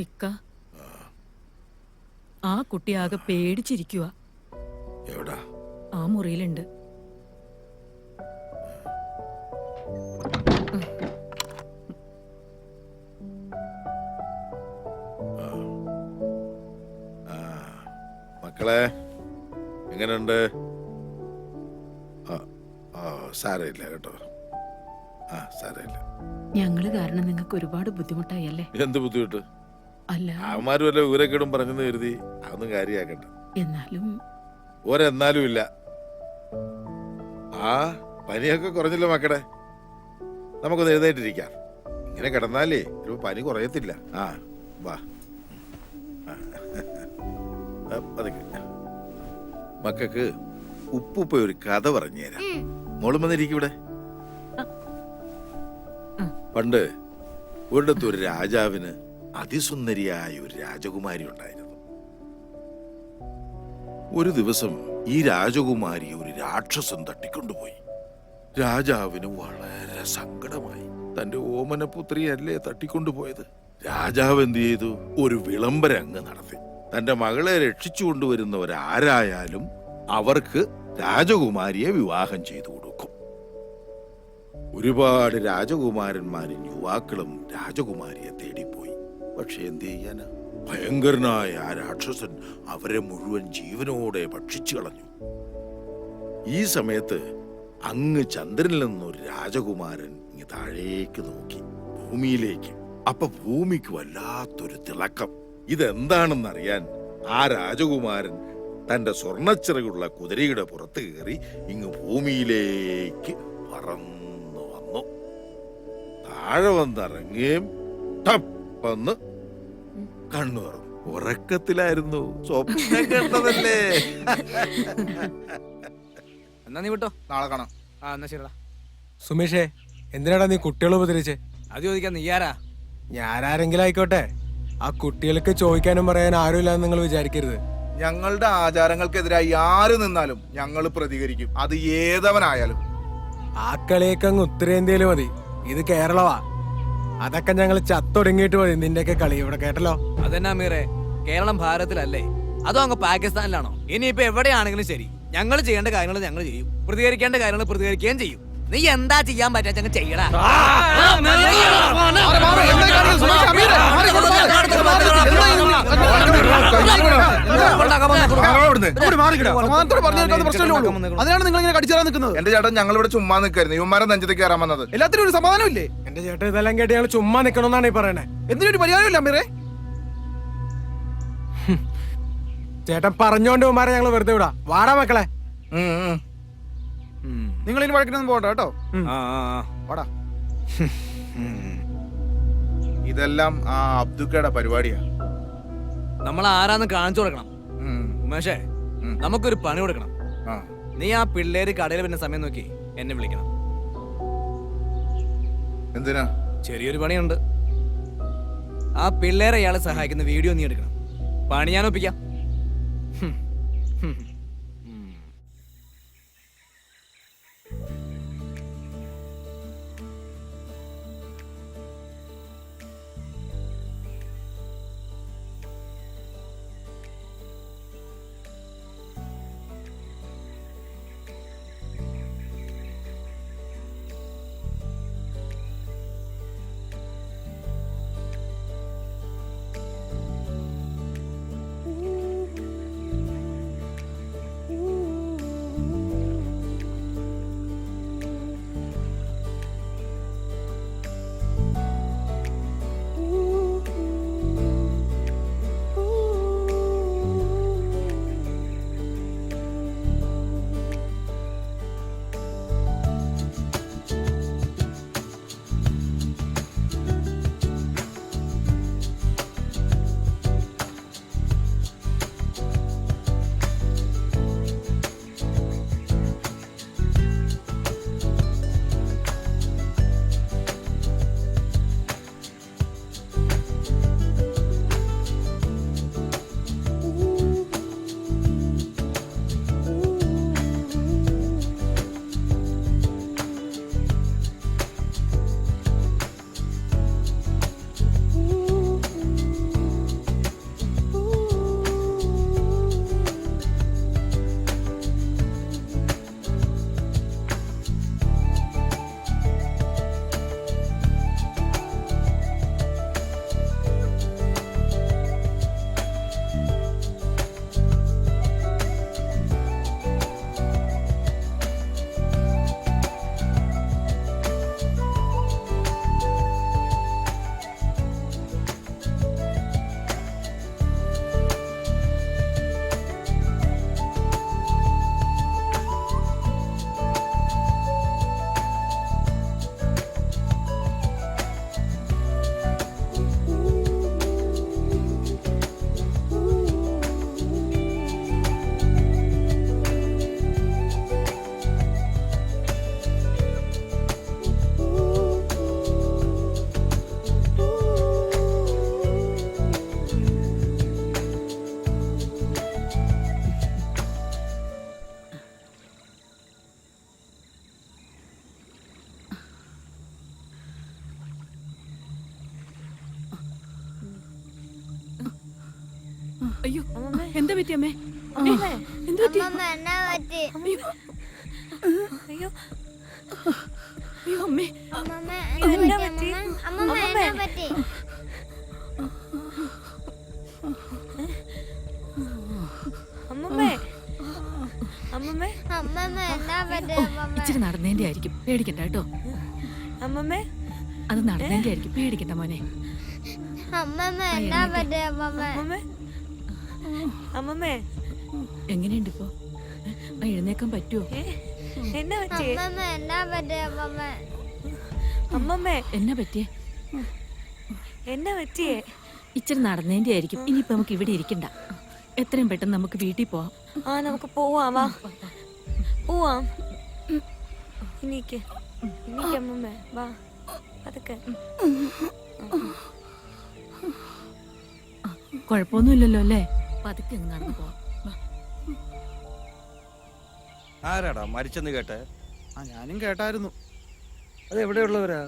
ഇക്ക, ആ കുട്ടി ആകെ പേടിച്ചിരിക്കുക. എവിടാ? ആ മുറിയിലുണ്ട്. മക്കളെ എങ്ങനെയുണ്ട്? സാരമില്ല കേട്ടോ. സാരമില്ല. ഞങ്ങള് കാരണം നിങ്ങൾക്ക് ഒരുപാട് ബുദ്ധിമുട്ടായി അല്ലേ? എന്ത് ബുദ്ധിമുട്ട്? അല്ല, അവന്മാരും വല്ല ഊരക്കേടും പറഞ്ഞെന്ന് കരുതി അതൊന്നും കാര്യാക്കണ്ട. എന്നാലും ഒരെന്നാലും ഇല്ല. പനിയൊക്കെ കുറഞ്ഞല്ലോ മക്കളെ, നമുക്കൊന്ന് എഴുന്നേറ്റിരിക്കാം. ഇങ്ങനെ കിടന്നാലേ ഒരു പനി കുറയത്തില്ല. വാ. മക്കൾക്ക് ഉപ്പുപ്പ ഒരു കഥ പറഞ്ഞു തരാം. മോളും വന്നിരിക്കും ഇവിടെ. പണ്ട് ഒരിടത്ത് ഒരു രാജാവിന് അതിസുന്ദരിയായ ഒരു രാജകുമാരി ഉണ്ടായിരുന്നു. ഒരു ദിവസം ഈ രാജകുമാരി ഒരു രാക്ഷസൻ തട്ടിക്കൊണ്ടുപോയി. രാജാവിന് വളരെ സങ്കടമായി. തന്റെ ഓമനപുത്രിയല്ലേ തട്ടിക്കൊണ്ടുപോയത്. രാജാവ് എന്ത് ചെയ്തു? ഒരു വിളംബരം അങ്ങ് നടത്തി. തന്റെ മകളെ രക്ഷിച്ചു കൊണ്ടുവരുന്നവരാരായാലും അവർക്ക് രാജകുമാരിയെ വിവാഹം ചെയ്തു കൊടുക്കും. ഒരുപാട് രാജകുമാരന്മാരും യുവാക്കളും രാജകുമാരിയെ തേടിപ്പോയി. പക്ഷെ എന്ത് ചെയ്യാനാ? ഭയങ്കരനായ ആ രാക്ഷസൻ അവരെ മുഴുവൻ ജീവനോടെ ഭക്ഷിച്ചു കളഞ്ഞു. ഈ സമയത്ത് അങ്ങ് ചന്ദ്രനിൽ നിന്നൊരു രാജകുമാരൻ ഇങ്ങ് താഴേക്ക് നോക്കി, ഭൂമിയിലേക്ക്. അപ്പൊ ഭൂമിക്ക് വല്ലാത്തൊരു തിളക്കം. ഇതെന്താണെന്നറിയാൻ ആ രാജകുമാരൻ തന്റെ സ്വർണ്ണച്ചിറകുള്ള കുതിരയുടെ പുറത്ത് കയറി ഇങ്ങ് ഭൂമിയിലേക്ക് പറന്നു വന്നു. താഴെ വന്നിറങ്ങുകയും ടപ്പെന്ന് കണ്ണു തുറന്നു. ഉറക്കത്തിലായിരുന്നു, സ്വപ്നം കണ്ടതല്ലേ. എന്നാ നീ വിട്ടോ, നാളെ കാണാം. എന്നാ ശരിടാ. സുമേഷേ, എന്തിനാടാ നീ കുട്ടികളെ ഉപദ്രവിച്ചേ? അത് ചോദിക്കാൻ നീ ആരാ? ഞാനാരെങ്കിലും ആയിക്കോട്ടെ, ആ കുട്ടികൾക്ക് ചോദിക്കാനും പറയാനും ആരുമില്ലാന്ന് നിങ്ങൾ വിചാരിക്കരുത്. ഞങ്ങളുടെ ആചാരങ്ങൾക്കെതിരായി ആര് നിന്നാലും ഞങ്ങൾ പ്രതികരിക്കും, അത് ഏതവനായാലും. ആ കളിയൊക്കെ അങ്ങ് ഉത്തരേന്ത്യയിൽ മതി, ഇത് കേരളമാ. അതൊക്കെ ഞങ്ങൾ ചത്തൊടുങ്ങിയിട്ട് മതി നിന്റെയൊക്കെ കളി ഇവിടെ, കേട്ടല്ലോ. അതെന്നാ മീറെ, കേരളം ഭാരതത്തിലല്ലേ, അതോ അങ്ങ് പാകിസ്ഥാനിലാണോ? ഇനിയിപ്പോ എവിടെയാണെങ്കിലും ശരി, ഞങ്ങൾ ചെയ്യേണ്ട കാര്യങ്ങൾ ഞങ്ങൾ ചെയ്യും, പ്രതികരിക്കേണ്ട കാര്യങ്ങൾ പ്രതികരിക്കുകയും ചെയ്യും. നീ എന്താ ചെയ്യാൻ പറ്റാ ചെയ്യടാ. അതിനാണ് നിങ്ങൾ ഇങ്ങനെ കടിച്ചാൽ നിൽക്കുന്നത്. എന്റെ ചേട്ടൻ ഞങ്ങൾ ഇവിടെ ചുമ്മാ നിൽക്കായിരുന്നു, ഇവന്മാരെ നെഞ്ചത്തേക്ക് കയറാൻ വന്നത്. എല്ലാത്തിനും ഒരു സമാധാനം ഇല്ലേ? എന്റെ ചേട്ടൻ ഇതെല്ലാം കേട്ട് ഞങ്ങൾ ചുമ്മാ നിൽക്കണമെന്നാണ് ഈ പറയണേ. എന്തിനൊരു പരിഹാരമില്ല അമ്മീറെ. ചേട്ടൻ പറഞ്ഞോണ്ട് ഉമ്മാരെ ഞങ്ങൾ വെറുതെ വിടാ. വാടാ മക്കളെ. നിങ്ങൾ ഇനി വഴക്കിനൊന്നും പോകണ്ട കേട്ടോ. വാടാ. ഇതെല്ലാം ആ അബ്ദുക്കയുടെ പരിപാടിയാ. നമ്മൾ ആരാന്ന് കാണിച്ചു കൊടുക്കണം. ഉമേഷേ, നമുക്കൊരു പണി കൊടുക്കണം. നീ ആ പിള്ളേര് കടയിൽ വരുന്ന സമയം നോക്കി എന്നെ വിളിക്കണം. എന്തിനാ? ചെറിയൊരു പണിയുണ്ട്. ആ പിള്ളേരെ അയാളെ സഹായിക്കുന്ന വീഡിയോ നീ എടുക്കണം. പണി ഞാൻ ഒപ്പിക്കാം. അയ്യോ, എന്താ പറ്റി അമ്മേ? എന്താ പറ്റി? അയ്യോ അയ്യോ അമ്മേ, ഇച്ചിരി നടന്നതിന്റെ ആയിരിക്കും, പേടിക്കണ്ട കേട്ടോ. അമ്മമ്മേ, അത് നടന്നതിന്റെ ആയിരിക്കും, പേടിക്കണ്ട മോനെ. അമ്മമ്മേ, എങ്ങനെയുണ്ട് ഇപ്പൊ? എഴുന്നേക്കാൻ പറ്റുമോ? എന്നാ പറ്റിയേ? അമ്മമ്മേ, എന്നാ പറ്റിയേ? എന്നാ പറ്റിയേ? ഇച്ചിരി നടന്നതിന്റെ ആയിരിക്കും. ഇനിയിപ്പോ നമുക്ക് ഇവിടെ ഇരിക്കണ്ട, എത്രയും പെട്ടെന്ന് നമുക്ക് വീട്ടിൽ പോവാം. ആ, നമുക്ക് പോവാം. വാ, പോവാം. ഇനിക്ക് അമ്മമ്മേ, വാ, അതൊക്കെ കുഴപ്പമൊന്നുമില്ലല്ലോ അല്ലേ? പതുക്കെ അങ്ങ് നടന്നു പോവാം. ആരാടാ മരിച്ചെന്ന് കേട്ടെ? ഞാനും കേട്ടായിരുന്നു. അത് എവിടെയുള്ളവരാ?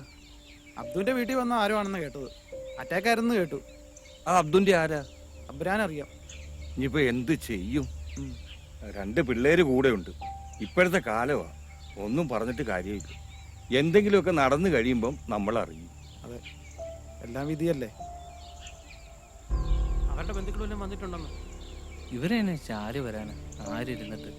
അബ്ദുവിന്റെ വീട്ടിൽ വന്ന ആരോ ആണെന്ന് കേട്ടത്. അറ്റാക്ക് ആയിരുന്നു കേട്ടു. ആ അബ്ദുന്റെ ആരാ? അബ്രാൻ അറിയാം. ഇനിയിപ്പോ എന്ത് ചെയ്യും? 2 പിള്ളേര് കൂടെ ഉണ്ട്. ഇപ്പോഴത്തെ കാലമാ, ഒന്നും പറഞ്ഞിട്ട് കാര്യമില്ല. എന്തെങ്കിലുമൊക്കെ നടന്നു കഴിയുമ്പം നമ്മൾ അറിയും. അതെ, എല്ലാം വിധിയല്ലേ. അവരുടെ ബന്ധുക്കളെല്ലാം വന്നിട്ടുണ്ടെന്ന്. ഇവരെന്നെ ചാരി വരാന് ആരിരുന്നിട്ട്.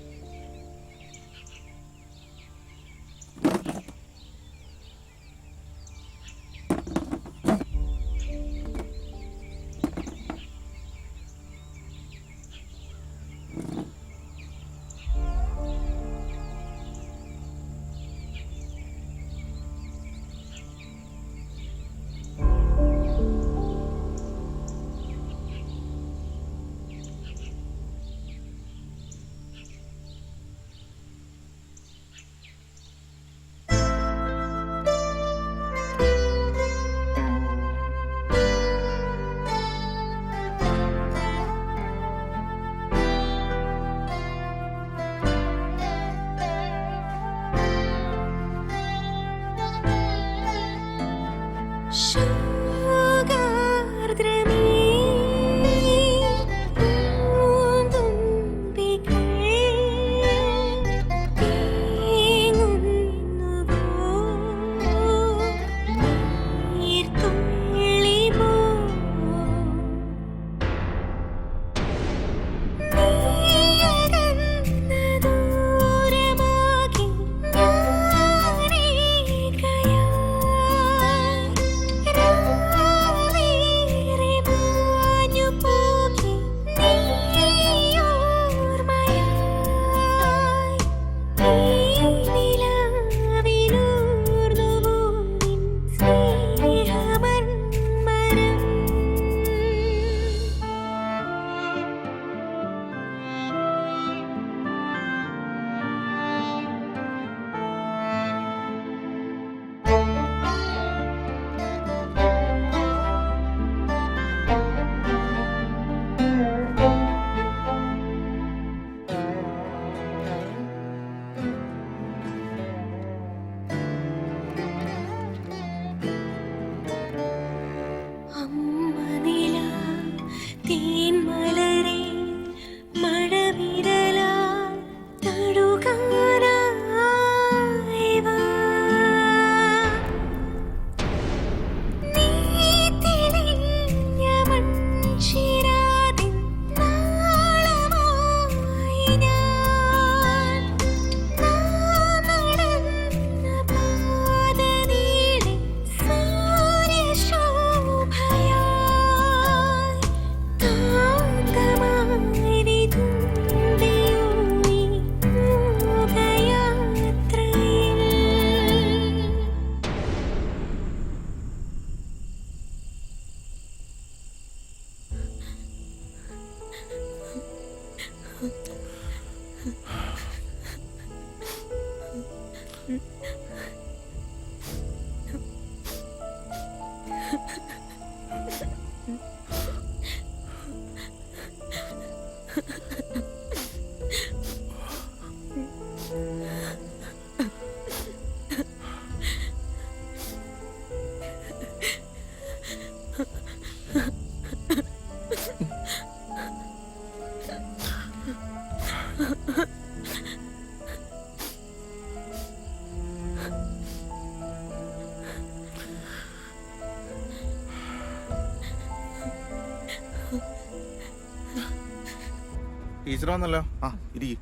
ടീച്ചർ വന്നല്ലോ. ആ ഇരിക്കും.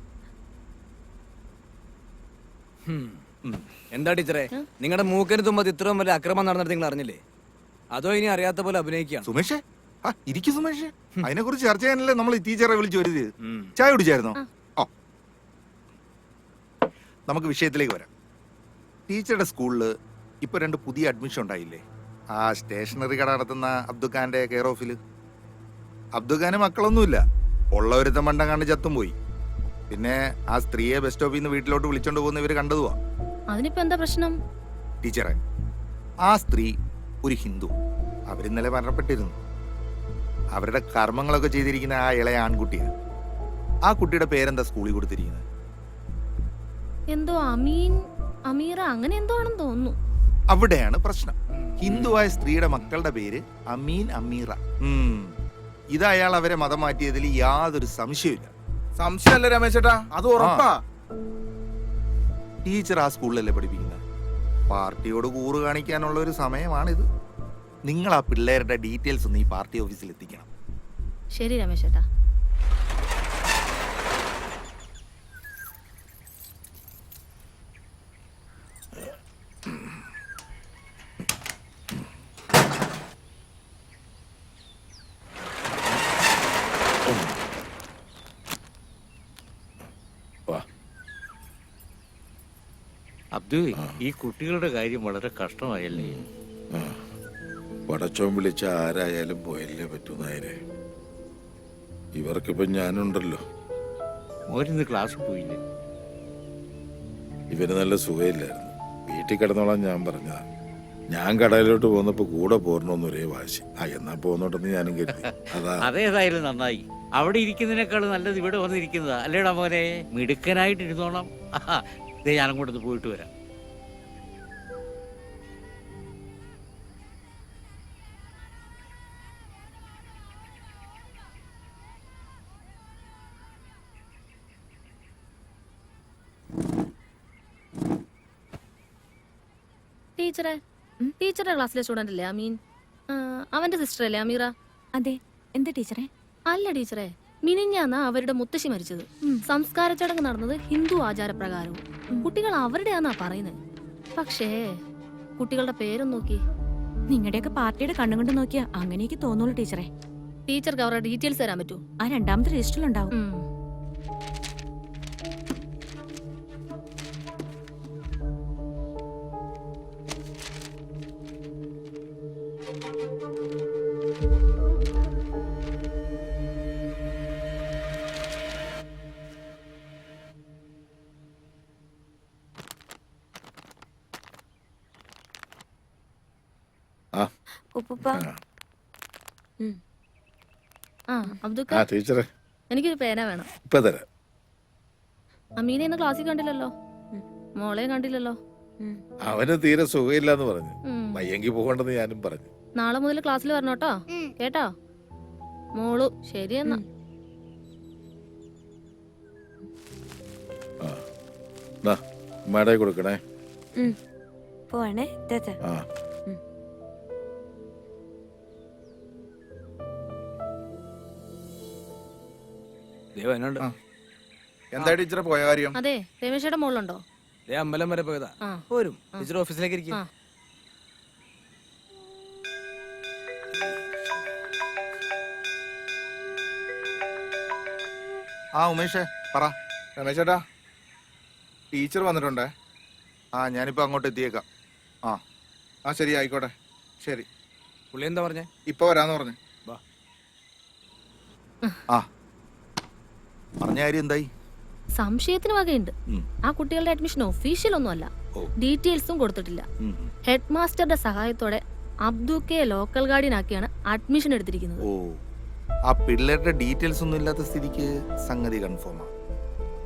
എന്താ ടീച്ചറെ, നിങ്ങളുടെ മൂക്കിന് തുമ്പത്ത് ഇത്രയും വലിയ അക്രമം നടന്നിട്ട് നിങ്ങൾ അറിഞ്ഞില്ലേ? അതോ ഇനി അറിയാത്ത പോലെ അഭിനയിക്കുകയാണ്? സുമേഷേ, ആ ഇരിക്കും സുമേഷേ. അതിനെ കുറിച്ച് ചർച്ച ചെയ്യാനല്ലേ നമ്മൾ ഈ ടീച്ചറെ വിളിച്ചു വരുത്. ചായ കുടിച്ചായിരുന്നോ? ഓ, നമുക്ക് വിഷയത്തിലേക്ക് വരാം. ടീച്ചറുടെ സ്കൂളിൽ ഇപ്പൊ 2 പുതിയ അഡ്മിഷൻ ഉണ്ടായില്ലേ? ആ സ്റ്റേഷനറി കട നടത്തുന്ന അബ്ദുഖാന്റെ കെയർ ഓഫില്. അബ്ദുഖാന് മക്കളൊന്നുമില്ല, ഉള്ളവരുത്ത മണ്ടം കണ്ട് ചത്തും പോയി. പിന്നെ ആ സ്ത്രീയെ ബസ് സ്റ്റോപ്പിൽ നിന്ന് വീട്ടിലോട്ട് വിളിച്ചോണ്ട് പോകുന്ന ഇവര് കണ്ടതുവാ. അതിനിപ്പോ എന്താ പ്രശ്നം? ടീച്ചറെ, ആ സ്ത്രീ ഒരു ഹിന്ദു. അവരിന്നലെ മരണപ്പെട്ടിരുന്നു. അവരുടെ കർമ്മങ്ങളൊക്കെ ചെയ്തിരിക്കുന്ന ആ ഇളയ ആൺകുട്ടിയാണ്. ആ കുട്ടിയുടെ പേരെന്താ സ്കൂളിൽ കൊടുത്തിരിക്കുന്നത്? എന്തോ അമീറ അങ്ങനെ എന്തോ ആണെന്ന് തോന്നുന്നു. അവിടെയാണ് പ്രശ്നം. ഹിന്ദുവായ സ്ത്രീയുടെ മക്കളുടെ പേര് അമീൻ അമീറ. ഇത് അയാൾ അവരെ മതം മാറ്റിയതിൽ യാതൊരു സംശയമില്ല. സംശയമല്ല രമേശേട്ടാ, അത് ഉറപ്പാ. ടീച്ചർ ആ സ്കൂളിലല്ലേ പഠിപ്പിക്കുന്നത്? പാർട്ടിയോട് കൂറ് കാണിക്കാനുള്ള ഒരു സമയമാണിത്. നിങ്ങൾ ആ പിള്ളേരുടെ ഡീറ്റെയിൽസ് ഒന്ന് ഈ പാർട്ടി ഓഫീസിൽ എത്തിക്കണം. ശരി രമേശ് ചേട്ടാ. അബ്ദു, ഈ കുട്ടികളുടെ കാര്യം വളരെ കഷ്ടമായല്ലേ? പടച്ചോൻ വിളിച്ച ആരായാലും പോയല്ലേ പറ്റൂ നായരെ. ഇവർക്കിപ്പം ഞാനുണ്ടല്ലോ. മോരിന്ന് ക്ലാസ് പോയില്ലേ? ഇവന് നല്ല സുഖമില്ലായിരുന്നു. വീട്ടിൽ കിടന്നോളാം ഞാൻ പറഞ്ഞതാ. ഞാൻ കടയിലോട്ട് പോന്നപ്പോ കൂടെ പോരണോന്ന് ഒരേ വാശി. എന്നാ പോന്നോട്ടെന്ന് ഞാനും കരുതി. അതാ. അതേതായാലും നന്നായി. അവിടെ ഇരിക്കുന്നതിനേക്കാൾ നല്ലത് ഇവിടെ വന്നിരിക്കുന്നതാ അല്ലേടാ മോനെ? മിടുക്കനായിട്ട് ഇരുന്നോണം. ഇതേ ഞാനും കൂടെ പോയിട്ട് വരാം. ടീച്ചറുടെ ക്ലാസ്സിലെ സ്റ്റുഡന്റ് അല്ലേ അമീൻ? അവന്റെ സിസ്റ്റർ അല്ലേ അമീറ? അതെ. എന്താ ടീച്ചറെ? അല്ല ടീച്ചറെ, മിനിഞ്ഞാന്നാ അവരുടെ മുത്തശ്ശി മരിച്ചത്. സംസ്കാര ചടങ്ങ് നടന്നത് ഹിന്ദു ആചാരപ്രകാരവും. കുട്ടികൾ അവരുടെയാന്നാ പറയുന്നത്. പക്ഷേ കുട്ടികളുടെ പേരും നോക്കി. നിങ്ങളുടെയൊക്കെ പാർട്ടിയുടെ കണ്ണും കൊണ്ട് നോക്കിയാ അങ്ങനെയൊക്കെ തോന്നുള്ളൂ ടീച്ചറെ. ടീച്ചർക്ക് അവരുടെ ഡീറ്റെയിൽസ് തരാൻ പറ്റൂ? ആ രണ്ടാമത്തെ രജിസ്റ്ററിലുണ്ടാവും. ടീച്ചറെ, എനിക്കൊരു പേന വേണം. ഇപ്പൊ തരാം. അമീനെ ഇന്ന് ക്ലാസ്സിൽ കണ്ടില്ലല്ലോ, മോളെ കണ്ടില്ലല്ലോ. അവന് തീരെ സുഖമില്ലാന്ന് പറഞ്ഞു. വയ്യെങ്കി പോകണ്ടെന്ന് ഞാനും പറഞ്ഞു. നാളെ മുതൽ ക്ലാസ്സിൽ വരണോട്ടോ, കേട്ടോ മോളു? ശരിയെന്നാ. മട കൊടുക്കണേ. പോണേ. എന്താ ടീച്ചറെ പോയ കാര്യം? അതെ, രമേശയുടെ മോളുണ്ടോ? അമ്പലം വരെ പോയതാ. പോരും. ടീച്ചർ ഓഫീസിലേക്ക് ഇരിക്കും. ഉമേഷേ പറ. രമേശേട്ടാ, ടീച്ചർ വന്നിട്ടുണ്ടേ. ഞാനിപ്പോ അങ്ങോട്ട് എത്തിയേക്കാം. ശരി, ആയിക്കോട്ടെ. ശരി. പുള്ളി എന്താ പറഞ്ഞേ? ഇപ്പൊ വരാന്ന് പറഞ്ഞു. പറഞ്ഞ കാര്യം എന്തായി? സംശയത്തിന് വകയുണ്ട്. ആ കുട്ടികളുടെ അഡ്മിഷൻ ഒഫീഷ്യൽ ഒന്നും അല്ല, ഡീറ്റെയിൽസും കൊടുത്തിട്ടില്ല. ഹെഡ് മാസ്റ്ററുടെ സഹായത്തോടെ അബ്ദുക്കെ ലോക്കൽ ഗാർഡിയൻ ആക്കിയാണ് അഡ്മിഷൻ എടുത്തിരിക്കുന്നത്. ആ പിള്ളേരുടെ ഡീറ്റെയിൽസ് ഒന്നും ഇല്ലാത്ത സ്ഥിതിക്ക് സംഗതി കൺഫേമാണ്.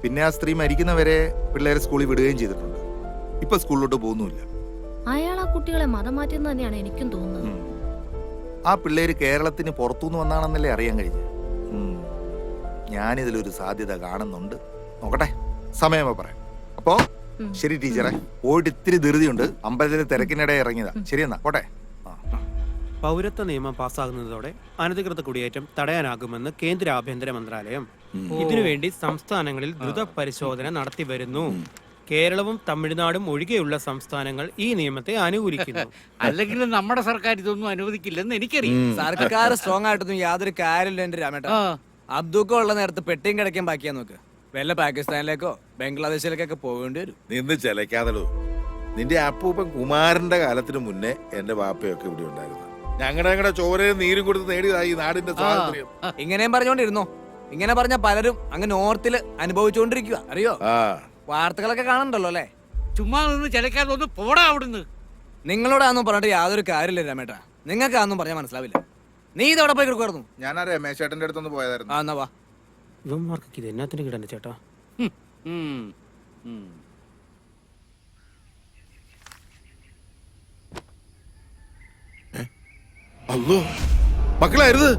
പിന്നെ ആ സ്ത്രീ മരിക്കുന്നവരെ പിള്ളേരെ സ്കൂളിൽ വിടുകയും ചെയ്തിട്ടുണ്ട്. ഇപ്പൊ സ്കൂളിലോട്ട് പോകുന്നുമില്ല. അയാൾ ആ കുട്ടികളെ മതം മാറ്റിയെന്ന് തന്നെയാണ് എനിക്കും തോന്നുന്നത്. ആ പിള്ളേര് കേരളത്തിന് പുറത്തുനിന്ന് വന്നാണെന്നല്ലേ അറിയാൻ കഴിഞ്ഞു. ഞാനിതിലൊരു സാധ്യത കാണുന്നുണ്ട്. നോക്കട്ടെ, സമയമോ പറയാം. അപ്പോ ശരി ടീച്ചറെ, പോയിട്ട് ഇത്തിരി ധൃതിയുണ്ട്. അമ്പലത്തിലെ തിരക്കിനിടെ ഇറങ്ങിയതാ. ശരിയെന്നാ, പോട്ടെ. പൗരത്വ നിയമം പാസ്സാകുന്നതോടെ അനധികൃത കുടിയേറ്റം തടയാനാകുമെന്ന് കേന്ദ്ര ആഭ്യന്തര മന്ത്രാലയം. ഇതിനുവേണ്ടി സംസ്ഥാനങ്ങളിൽ ദ്രുത പരിശോധന നടത്തി വരുന്നു. കേരളവും തമിഴ്നാടും ഒഴികെയുള്ള സംസ്ഥാനങ്ങൾ ഈ നിയമത്തെ അനുകൂലിക്കുന്നു. അല്ലെങ്കിൽ നമ്മുടെ സർക്കാർ ഇതൊന്നും അനുവദിക്കില്ലെന്ന് എനിക്കറിയാം. സർക്കാർ സ്ട്രോങ് ആയിട്ടൊന്നും യാതൊരു കാര്യമില്ല എന്റെ രാമേട്ട. അബ്ദുക്ക ഉള്ള നേരത്ത് പെട്ടിയും കിടക്കാൻ ബാക്കിയാ നോക്ക്. വല്ല പാകിസ്ഥാനിലേക്കോ ബംഗ്ലാദേശിലേക്കൊക്കെ പോകേണ്ടി വരും. നിന്ന് ചിലക്കാതടൂ. നിന്റെ അപ്പൂപ്പൻ കുമാരന്റെ കാലത്തിന് മുന്നേ എന്റെ വാപ്പയൊക്കെ ഇവിടെ ഉണ്ടായിരുന്നു. ഞങ്ങളുടെ ചോരയും നീരും കൊടുത്ത് നേടിയതായി നാടിന്റെ സ്വാതന്ത്ര്യം. ഇങ്ങനെയും പറഞ്ഞോണ്ടിരുന്നോ? ഇങ്ങനെ പറഞ്ഞ പലരും അങ്ങ് നോർത്തില് അനുഭവിച്ചുകൊണ്ടിരിക്കുക, അറിയോ? വാർത്തകളൊക്കെ കാണണ്ടല്ലോ അല്ലേ? ചുമ്മാ നിന്ന് ചിലക്കാതെ ഒന്ന് പോടാ അവിടുന്ന്. നിങ്ങളോടാന്നും പറഞ്ഞിട്ട് യാതൊരു കാര്യമില്ല രാമേട്ടാ. നിങ്ങൾക്ക് അതൊന്നും പറഞ്ഞാൽ മനസ്സിലാവില്ല. നീ ഇതവിടെ പോയി കിടക്കുമായിരുന്നു. ഞാൻ ആ രമേശ് ചേട്ടന്റെ അടുത്തൊന്ന് പോയതായിരുന്നു. ആ എന്നാ വാ. ഇവന്മാർക്കൊക്കെ ഇത് എന്നാത്തിന് കിടന്നെ ചേട്ടാ? അല്ലോ മക്കളായിരുത്.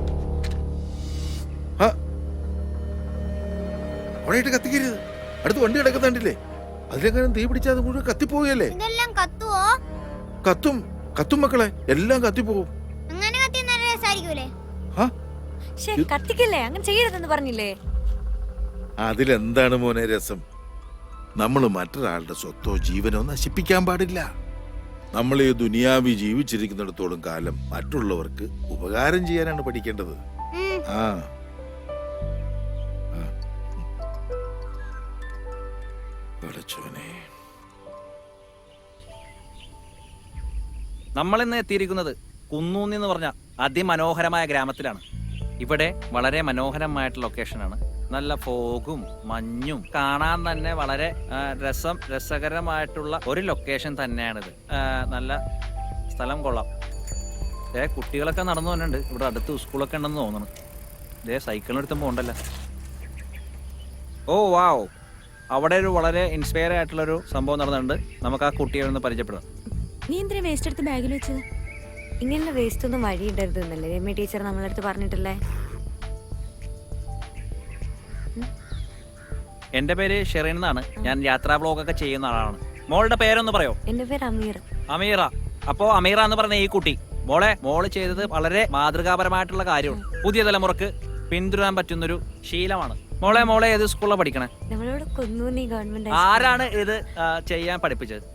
അവിടെയായിട്ട് കത്തിക്കരുത്. അടുത്ത് വണ്ടി കിടക്കുന്നുണ്ടില്ലേ, അതിലെങ്ങനെ തീ പിടിച്ചാൽ അത് മുഴുവൻ കത്തിപ്പോവുകയല്ലേ? ഇതെല്ലാം കത്തുവോ? കത്തും കത്തും മക്കളെ, എല്ലാം കത്തിപ്പോവും. അങ്ങനെ കത്തി നല്ല രസായിരിക്കൂലേ? കത്തിക്കല്ലേ, അങ്ങനെ ചെയ്യരുതെന്ന് പറഞ്ഞില്ലേ? അതിലെന്താണ് മോനെ രസം? നമ്മൾ മറ്റൊരാളുടെ സ്വത്തോ ജീവനോ നശിപ്പിക്കാൻ പാടില്ല. നമ്മൾ ഈ ദുനിയാവി ജീവിച്ചിരിക്കുന്നിടത്തോളം കാലം മറ്റുള്ളവർക്ക് ഉപകാരം ചെയ്യാനാണ് പഠിക്കേണ്ടത്. ആ നമ്മളിന്ന് എത്തിയിരിക്കുന്നത് കുന്നൂന്നി എന്ന് പറഞ്ഞ അതിമനോഹരമായ ഗ്രാമത്തിലാണ്. ഇവിടെ വളരെ മനോഹരമായിട്ടുള്ള ലൊക്കേഷനാണ്. നല്ല ഫോഗും മഞ്ഞും കാണാൻ തന്നെ വളരെ രസകരമായിട്ടുള്ള ഒരു ലൊക്കേഷൻ തന്നെയാണിത്. നല്ല സ്ഥലം കൊള്ളാം. കുട്ടികളൊക്കെ നടന്നു വന്നിട്ടുണ്ട്. ഇവിടെ അടുത്ത് സ്കൂളൊക്കെ ഉണ്ടെന്ന് തോന്നുന്നു. സൈക്കിളിനെടുത്തും പോകണ്ടല്ലോ. ഓ വാവ്, അവിടെ ഒരു വളരെ ഇൻസ്പയർ ആയിട്ടുള്ളൊരു സംഭവം നടന്നിട്ടുണ്ട്. നമുക്ക് ആ കുട്ടിയെ ഒന്ന് പരിചയപ്പെടാം. നീ എന്തിനാ വേസ്റ്റ് എടുത്ത് ബാഗിൽ വെച്ചത്? ഇങ്ങനെ വേസ്റ്റ് ഒന്നും വഴിയിടരുത് എന്നല്ലേ രമ്യ ടീച്ചർ നമ്മളടുത്ത് പറഞ്ഞിട്ടില്ലേ? എന്റെ പേര് ഷെറിൻ എന്നാണ്. ഞാൻ യാത്രാ ബ്ലോഗൊക്കെ ചെയ്യുന്ന ആളാണ്. മോളുടെ പേരൊന്ന് പറയോ? എന്റെ പേര് അമീർ. അമീറ. അപ്പോ അമീറ എന്ന് പറഞ്ഞ ഈ കുട്ടി മോള് ചെയ്തത് വളരെ മാതൃകാപരമായിട്ടുള്ള കാര്യമാണ്. പുതിയ തലമുറക്ക് പിന്തുടരാൻ പറ്റുന്നൊരു ശീലമാണ്. മോളെ ഏത് സ്കൂളിലാണ് പഠിക്കണേ? നമ്മളോട് കുന്നൂന്നി ഗവൺമെന്റ്. ആരാണ് ഇത് ചെയ്യാൻ പഠിപ്പിച്ചത്?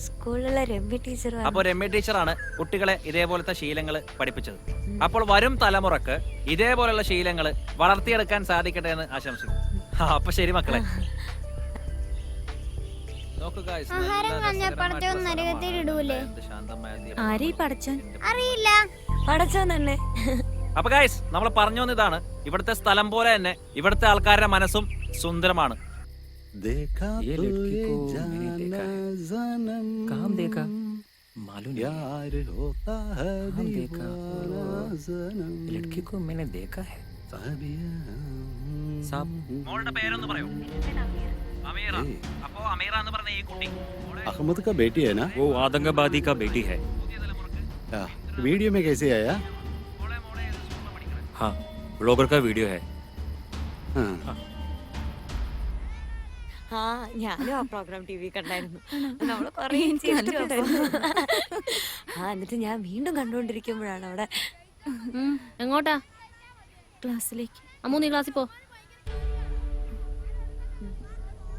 സ്കൂളിലുള്ള രമ്യ ടീച്ചർ. അപ്പോൾ രമ്യ ടീച്ചറാണ് കുട്ടികളെ ഇതേപോലത്തെ ശീലങ്ങൾ പഠിപ്പിച്ചത്. അപ്പോൾ വരും തലമുറക്ക് ഇതേപോലുള്ള ശീലങ്ങൾ വളർത്തിയെടുക്കാൻ സാധിക്കട്ടെ എന്ന് ആശംസിക്കുന്നു. അപ്പൊ ശരി മക്കളെ. അറിയില്ല. പടച്ചോൻ തന്നെ. അപ്പൊ ഗൈസ്, നമ്മൾ പറഞ്ഞു വന്നതാണ്, ഇവിടുത്തെ സ്ഥലം പോലെ തന്നെ ഇവിടുത്തെ ആൾക്കാരുടെ മനസ്സും സുന്ദരമാണ്. മോളുടെ പേരൊന്ന് പറയോ? अमीरा। अपो अमीरा എന്ന് പറഞ്ഞ ഈ കുട്ടി अहमद का बेटी है ना? वो आतंकवादी का बेटी है। वीडियो में कैसे आया? हाँ, ब्लॉगर का वीडियो है। ആ ഞാനും ആ പ്രോഗ്രാം ടി വി കണ്ടായിരുന്നു. നമ്മള് കൊറേ എന്നിട്ട് ഞാൻ വീണ്ടും കണ്ടുകൊണ്ടിരിക്കുമ്പോഴാണ് അവിടെ. എങ്ങോട്ടാ? ക്ലാസ്സിലേക്ക്. അമ്മു നീ ക്ലാസ്സിൽ പോ.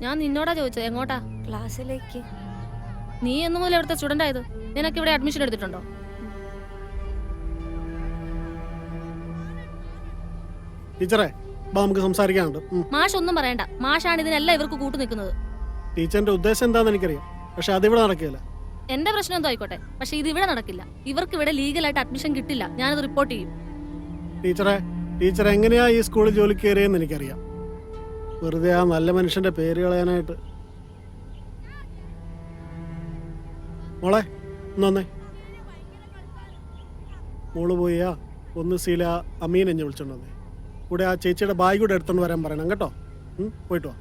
ഞാൻ നിന്നോടാ ചോദിച്ചത് എങ്ങോട്ടാ? ക്ലാസ്സിലേക്ക്. നീ എന്ന് മുതൽ ഇവിടുത്തെ സ്റ്റുഡന്റ് ആയത്? നിനക്ക് ഇവിടെ അഡ്മിഷൻ എടുത്തിട്ടുണ്ടോ? ടീച്ചറെ നമുക്ക് സംസാരിക്കാനുണ്ട്. മാഷ് ഒന്നും പറയണ്ട. മാഷാണ് ഇതിനെല്ലാം ഇവർക്ക് കൂട്ടു നിൽക്കുന്നത്. ടീച്ചറിന്റെ ഉദ്ദേശം എന്താന്ന് എനിക്കറിയാം, പക്ഷെ അതിവിടെ നടക്കില്ല. എന്റെ പ്രശ്നം എന്തോ ആയിക്കോട്ടെ, പക്ഷെ ഇത് ഇവിടെ നടക്കില്ല. ഇവർക്ക് ഇവിടെ ലീഗലായിട്ട് അഡ്മിഷൻ കിട്ടില്ല. ഞാനത് റിപ്പോർട്ട് ചെയ്യും. ടീച്ചർ എങ്ങനെയാ ഈ സ്കൂളിൽ ജോലിക്ക് കയറിയെന്ന് എനിക്കറിയാം. വെറുതെ ആ നല്ല മനുഷ്യന്റെ പേര് കളയാനായിട്ട്. മോളെ ഒന്നേ, മോള് പോയാ ഒന്ന് സീല അമീൻ എന്നെ വിളിച്ചോണ്ടേ. കൂടെ ആ ചേച്ചിയുടെ ബാഗ് കൂടെ എടുത്തോണ്ട് വരാൻ പറയണം കേട്ടോ. പോയിട്ട് വാ.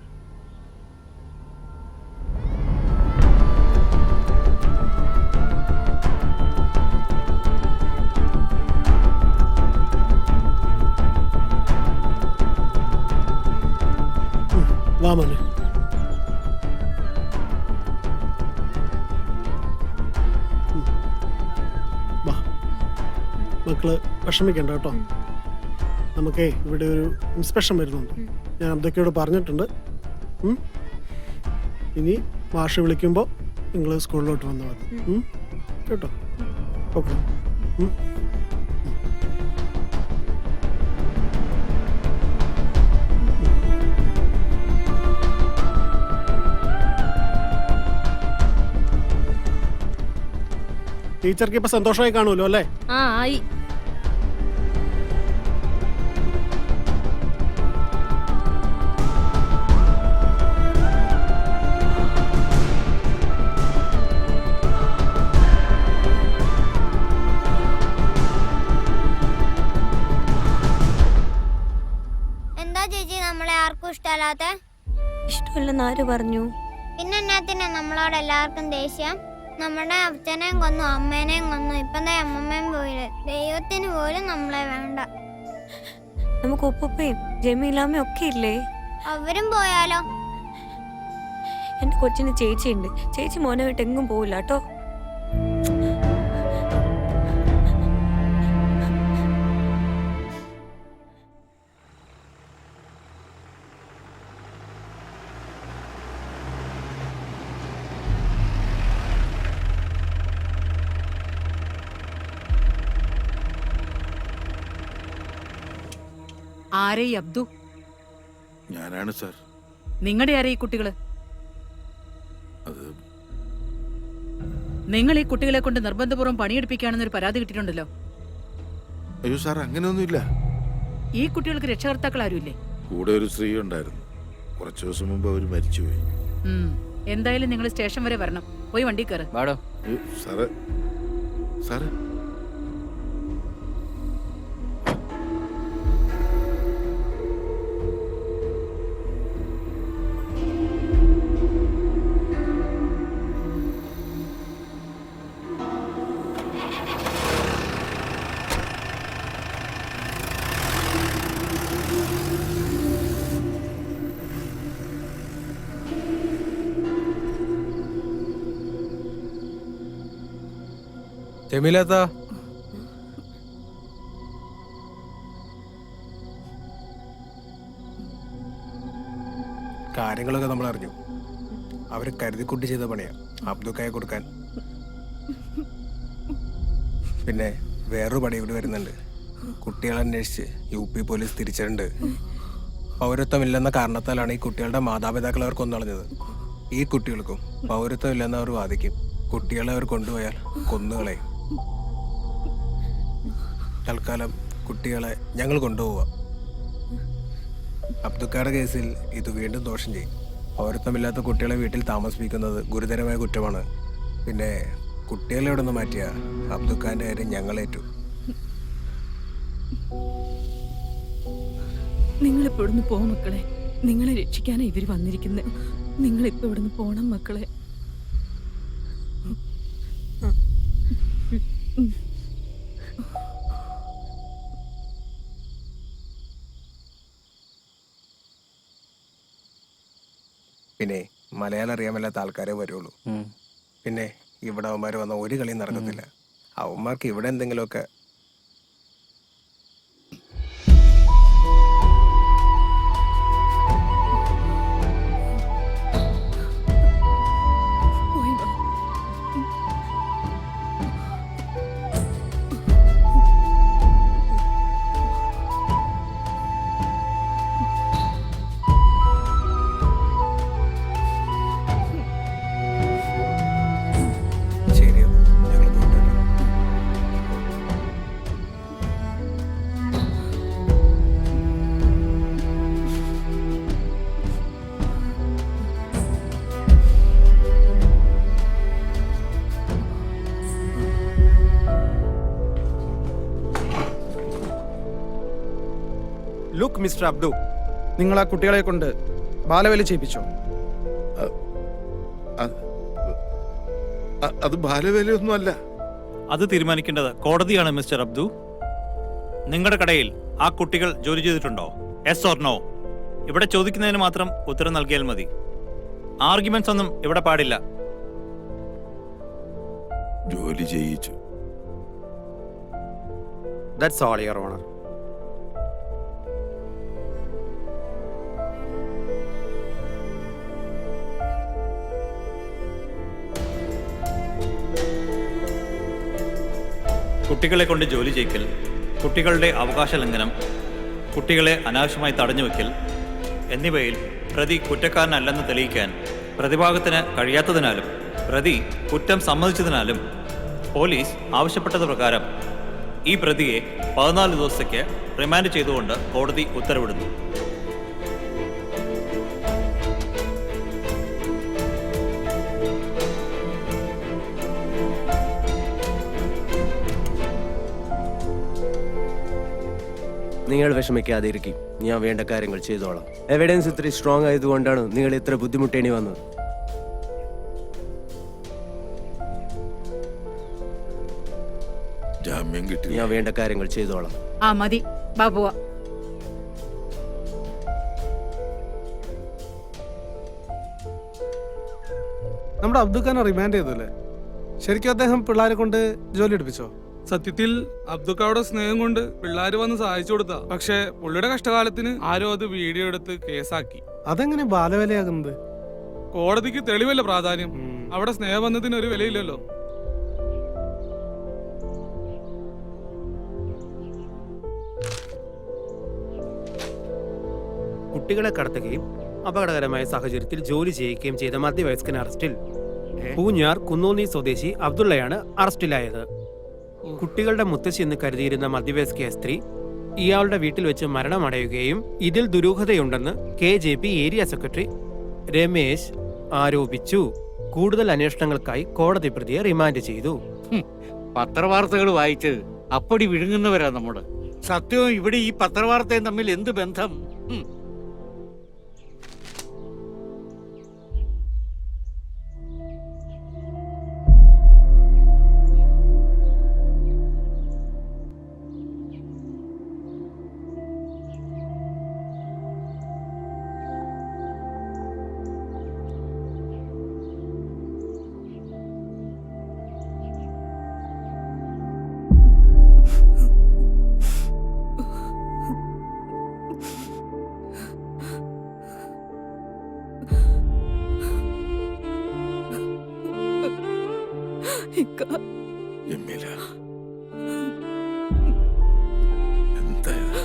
വാ മോനെ. വാ മക്കള് വിഷമിക്കണ്ട കേട്ടോ. നമുക്കേ ഇവിടെ ഒരു ഇൻസ്പെക്ഷൻ വരുന്നുണ്ട്. ഞാൻ അബ്ദക്കയോട് പറഞ്ഞിട്ടുണ്ട്. ഇനി മാഷ് വിളിക്കുമ്പോൾ നിങ്ങൾ സ്കൂളിലോട്ട് വന്നാൽ മതി കേട്ടോ. ഓക്കെ. ടീച്ചർക്ക് ഇപ്പൊ സന്തോഷമായി കാണുമല്ലോ അല്ലേ? ആ ആയി. ഇഷ്ടമല്ലാത്ത? ഇഷ്ടമില്ലെന്ന് ആര് പറഞ്ഞു? പിന്നെ എന്നാത്തിനാ നമ്മളോട് എല്ലാവർക്കും ദേഷ്യം? നമ്മുടെ അച്ഛനെയും കൊന്നു, അമ്മേനെയും കൊന്നു, ഇപ്പം ദേ അമ്മമ്മയും പോയില്ലേ. ദൈവത്തിന് പോലും നമ്മളെ വേണ്ട. നമുക്ക് ഉപ്പയും ജമീലാമ്മയും ഒക്കെ ഇല്ലേ? അവരും പോയാലോ? എന്റെ കൊച്ചിന് ചേച്ചിയുണ്ട്. ചേച്ചി മോനെ വിട്ട് എങ്ങും പോവില്ല കേട്ടോ. ആരേ ഈ അബ്ദു? ഞാനാണ് സാർ. നിങ്ങളുടെ ആരേ ഈ കുട്ടികള്? അത് നിങ്ങൾ ഈ കുട്ടികളെ കൊണ്ട് നിർബന്ധപൂർവ്വം പണിയെടുപ്പിക്കുകയാണെന്നൊരു പരാതി കിട്ടിയിട്ടുണ്ടല്ലോ. അയ്യോ സാർ, അങ്ങനെയൊന്നുമില്ല. ഈ കുട്ടികൾക്ക് രക്ഷകർത്താക്കൾ ആരുമില്ലേ? കൂടെ ഒരു സ്ത്രീ ഉണ്ടായിരുന്നു. കുറച്ചു ദിവസം മുമ്പ് അവർ മരിച്ചുപോയി. എന്തായാലും നിങ്ങൾ സ്റ്റേഷൻ വരെ വരണം. പോയി വണ്ടി കയറ്. അയ്യോ സാറ്, സാറ് ജമീലത്താ, കാര്യങ്ങളൊക്കെ നമ്മൾ അറിഞ്ഞു. അവര് കരുതിക്കുട്ടി ചെയ്ത പണിയാ അബ്ദുക്കായെ കൊടുക്കാൻ. പിന്നെ വേറൊരു പണി ഇവിടെ വരുന്നുണ്ട്. കുട്ടികളെ അന്വേഷിച്ച് UP പോലീസ് തിരിച്ചിട്ടുണ്ട്. പൗരത്വമില്ലെന്ന കാരണത്താലാണ് ഈ കുട്ടികളുടെ മാതാപിതാക്കൾ അവർ കൊന്നളഞ്ഞത്. ഈ കുട്ടികൾക്കും പൗരത്വം ഇല്ലെന്ന് അവർ വാദിക്കും. കുട്ടികളെ അവർ കൊണ്ടുപോയാൽ കൊന്നുകളയും. തൽക്കാലം കുട്ടികളെ ഞങ്ങൾ കൊണ്ടുപോവാം. അബ്ദുക്കായുടെ കേസിൽ ഇത് വീണ്ടും ദോഷം ചെയ്യും. പൗരത്വമില്ലാത്ത കുട്ടികളെ വീട്ടിൽ താമസിപ്പിക്കുന്നത് ഗുരുതരമായ കുറ്റമാണ്. പിന്നെ കുട്ടികളെ ഇവിടെ നിന്ന് മാറ്റിയ അബ്ദുക്കാന്റെ കാര്യം ഞങ്ങളേറ്റു. നിങ്ങളിപ്പോ ഇവിടുന്ന് പോ മക്കളെ. നിങ്ങളെ രക്ഷിക്കാനാ ഇവര് വന്നിരിക്കുന്നത്. നിങ്ങളിപ്പോ ഇവിടുന്ന് പോണം മക്കളെ. പിന്നെ മലയാളം അറിയാൻ മേലാത്ത ആൾക്കാരെ വരുള്ളൂ. പിന്നെ ഇവിടെ അവന്മാർ വന്ന ഒരു കളിയും നടക്കത്തില്ല. അവന്മാർക്ക് ഇവിടെ എന്തെങ്കിലുമൊക്കെ ലുക്ക് മിസ്റ്റർ അബ്ദു, നിങ്ങൾ ആ കുട്ടികളെ കൊണ്ട് ബാലവേല ചെയ്യിപ്പിച്ചോ? അത് ബാലവേലയൊന്നും അല്ല. അത് തീരുമാനിക്കേണ്ടത് കോടതിയാണ് മിസ്റ്റർ അബ്ദു. നിങ്ങളുടെ കടയിൽ ആ കുട്ടികൾ ജോലി ചെയ്തിട്ടുണ്ടോ? Yes or no? ഇവിടെ ചോദിക്കുന്നതിന് മാത്രം ഉത്തരം നൽകിയാൽ മതി. ആർഗ്യുമെന്റ്സ് ഒന്നും ഇവിടെ പാടില്ല. ജോലി ചെയ്യിച്ചു. That's all your honour. കുട്ടികളെ കൊണ്ട് ജോലി ചെയ്യിക്കൽ, കുട്ടികളുടെ അവകാശ ലംഘനം, കുട്ടികളെ അനാവശ്യമായി തടഞ്ഞുവെക്കൽ എന്നിവയിൽ പ്രതി കുറ്റക്കാരനല്ലെന്ന് തെളിയിക്കാൻ പ്രതിഭാഗത്തിന് കഴിയാത്തതിനാലും പ്രതി കുറ്റം സമ്മതിച്ചതിനാലും പോലീസ് ആവശ്യപ്പെട്ടത് പ്രകാരം ഈ പ്രതിയെ 14 ദിവസത്തേക്ക് റിമാൻഡ് ചെയ്തുകൊണ്ട് കോടതി ഉത്തരവിടുന്നു. നിങ്ങൾ വിഷമിക്കാതിരിക്കും, ഞാൻ വേണ്ട കാര്യങ്ങൾ ചെയ്തോളാം. എവിഡൻസ് ഇത്ര സ്ട്രോങ് ആയതുകൊണ്ടാണ് നിങ്ങൾ ഇത്ര ബുദ്ധിമുട്ടേണ്ടി വന്നത്. ജാമ്യം കിട്ടി. ഞാൻ വേണ്ട കാര്യങ്ങൾ ചെയ്തോളാം. ആ മതി ബാബുവ. നമ്മുടെ അബ്ദുഖാനെ റിമാൻഡ് ചെയ്തല്ലേ? ശരിക്കും അദ്ദേഹം പിള്ളേരെ കൊണ്ട് ജോലി എടുപ്പിച്ചോ? സത്യത്തിൽ അബ്ദുക്കായുടെ സ്നേഹം കൊണ്ട് പിള്ളേര് വന്ന് സഹായിച്ചു കൊടുത്താ. പക്ഷെ പുള്ളിയുടെ കഷ്ടകാലത്തിന് ആരോ അത് വീഡിയോ എടുത്ത് കേസാക്കി. അതെങ്ങനെ ബാലവേലയാകുന്നത്? കോടതിക്ക് തെളിവല്ല പ്രാധാന്യം, അവിടെ സ്നേഹബന്ധത്തിന് ഒരു വിലയില്ലല്ലോ. കുട്ടികളെ കടത്തുകയും അപകടകരമായ സാഹചര്യത്തിൽ ജോലി ചെയ്യിക്കുകയും ചെയ്ത മധ്യവയസ്കൻ അറസ്റ്റിൽ. പൂഞ്ഞാർ കുന്നോന്നി സ്വദേശി അബ്ദുള്ളയാണ് അറസ്റ്റിലായത്. കുട്ടികളുടെ മുത്തശ്ശി എന്ന് കരുതിയിരുന്ന മധ്യവയസ്ക സ്ത്രീ ഇയാളുടെ വീട്ടിൽ വെച്ച് മരണമടയുകയും ഇതിൽ ദുരൂഹതയുണ്ടെന്ന് KJP ഏരിയ സെക്രട്ടറി രമേശ് ആരോപിച്ചു. കൂടുതൽ അന്വേഷണങ്ങൾക്കായി കോടതി പ്രതിയെ റിമാൻഡ് ചെയ്തു. പത്രവാർത്തകൾ വായിച്ച് അപ്പടി വിഴുങ്ങുന്നവരാ നമ്മുടെ. സത്യവും ഇവിടെ ഈ പത്രവാർത്തയും തമ്മിൽ എന്ത് ബന്ധം? ജമീല, എന്താ ഇത്?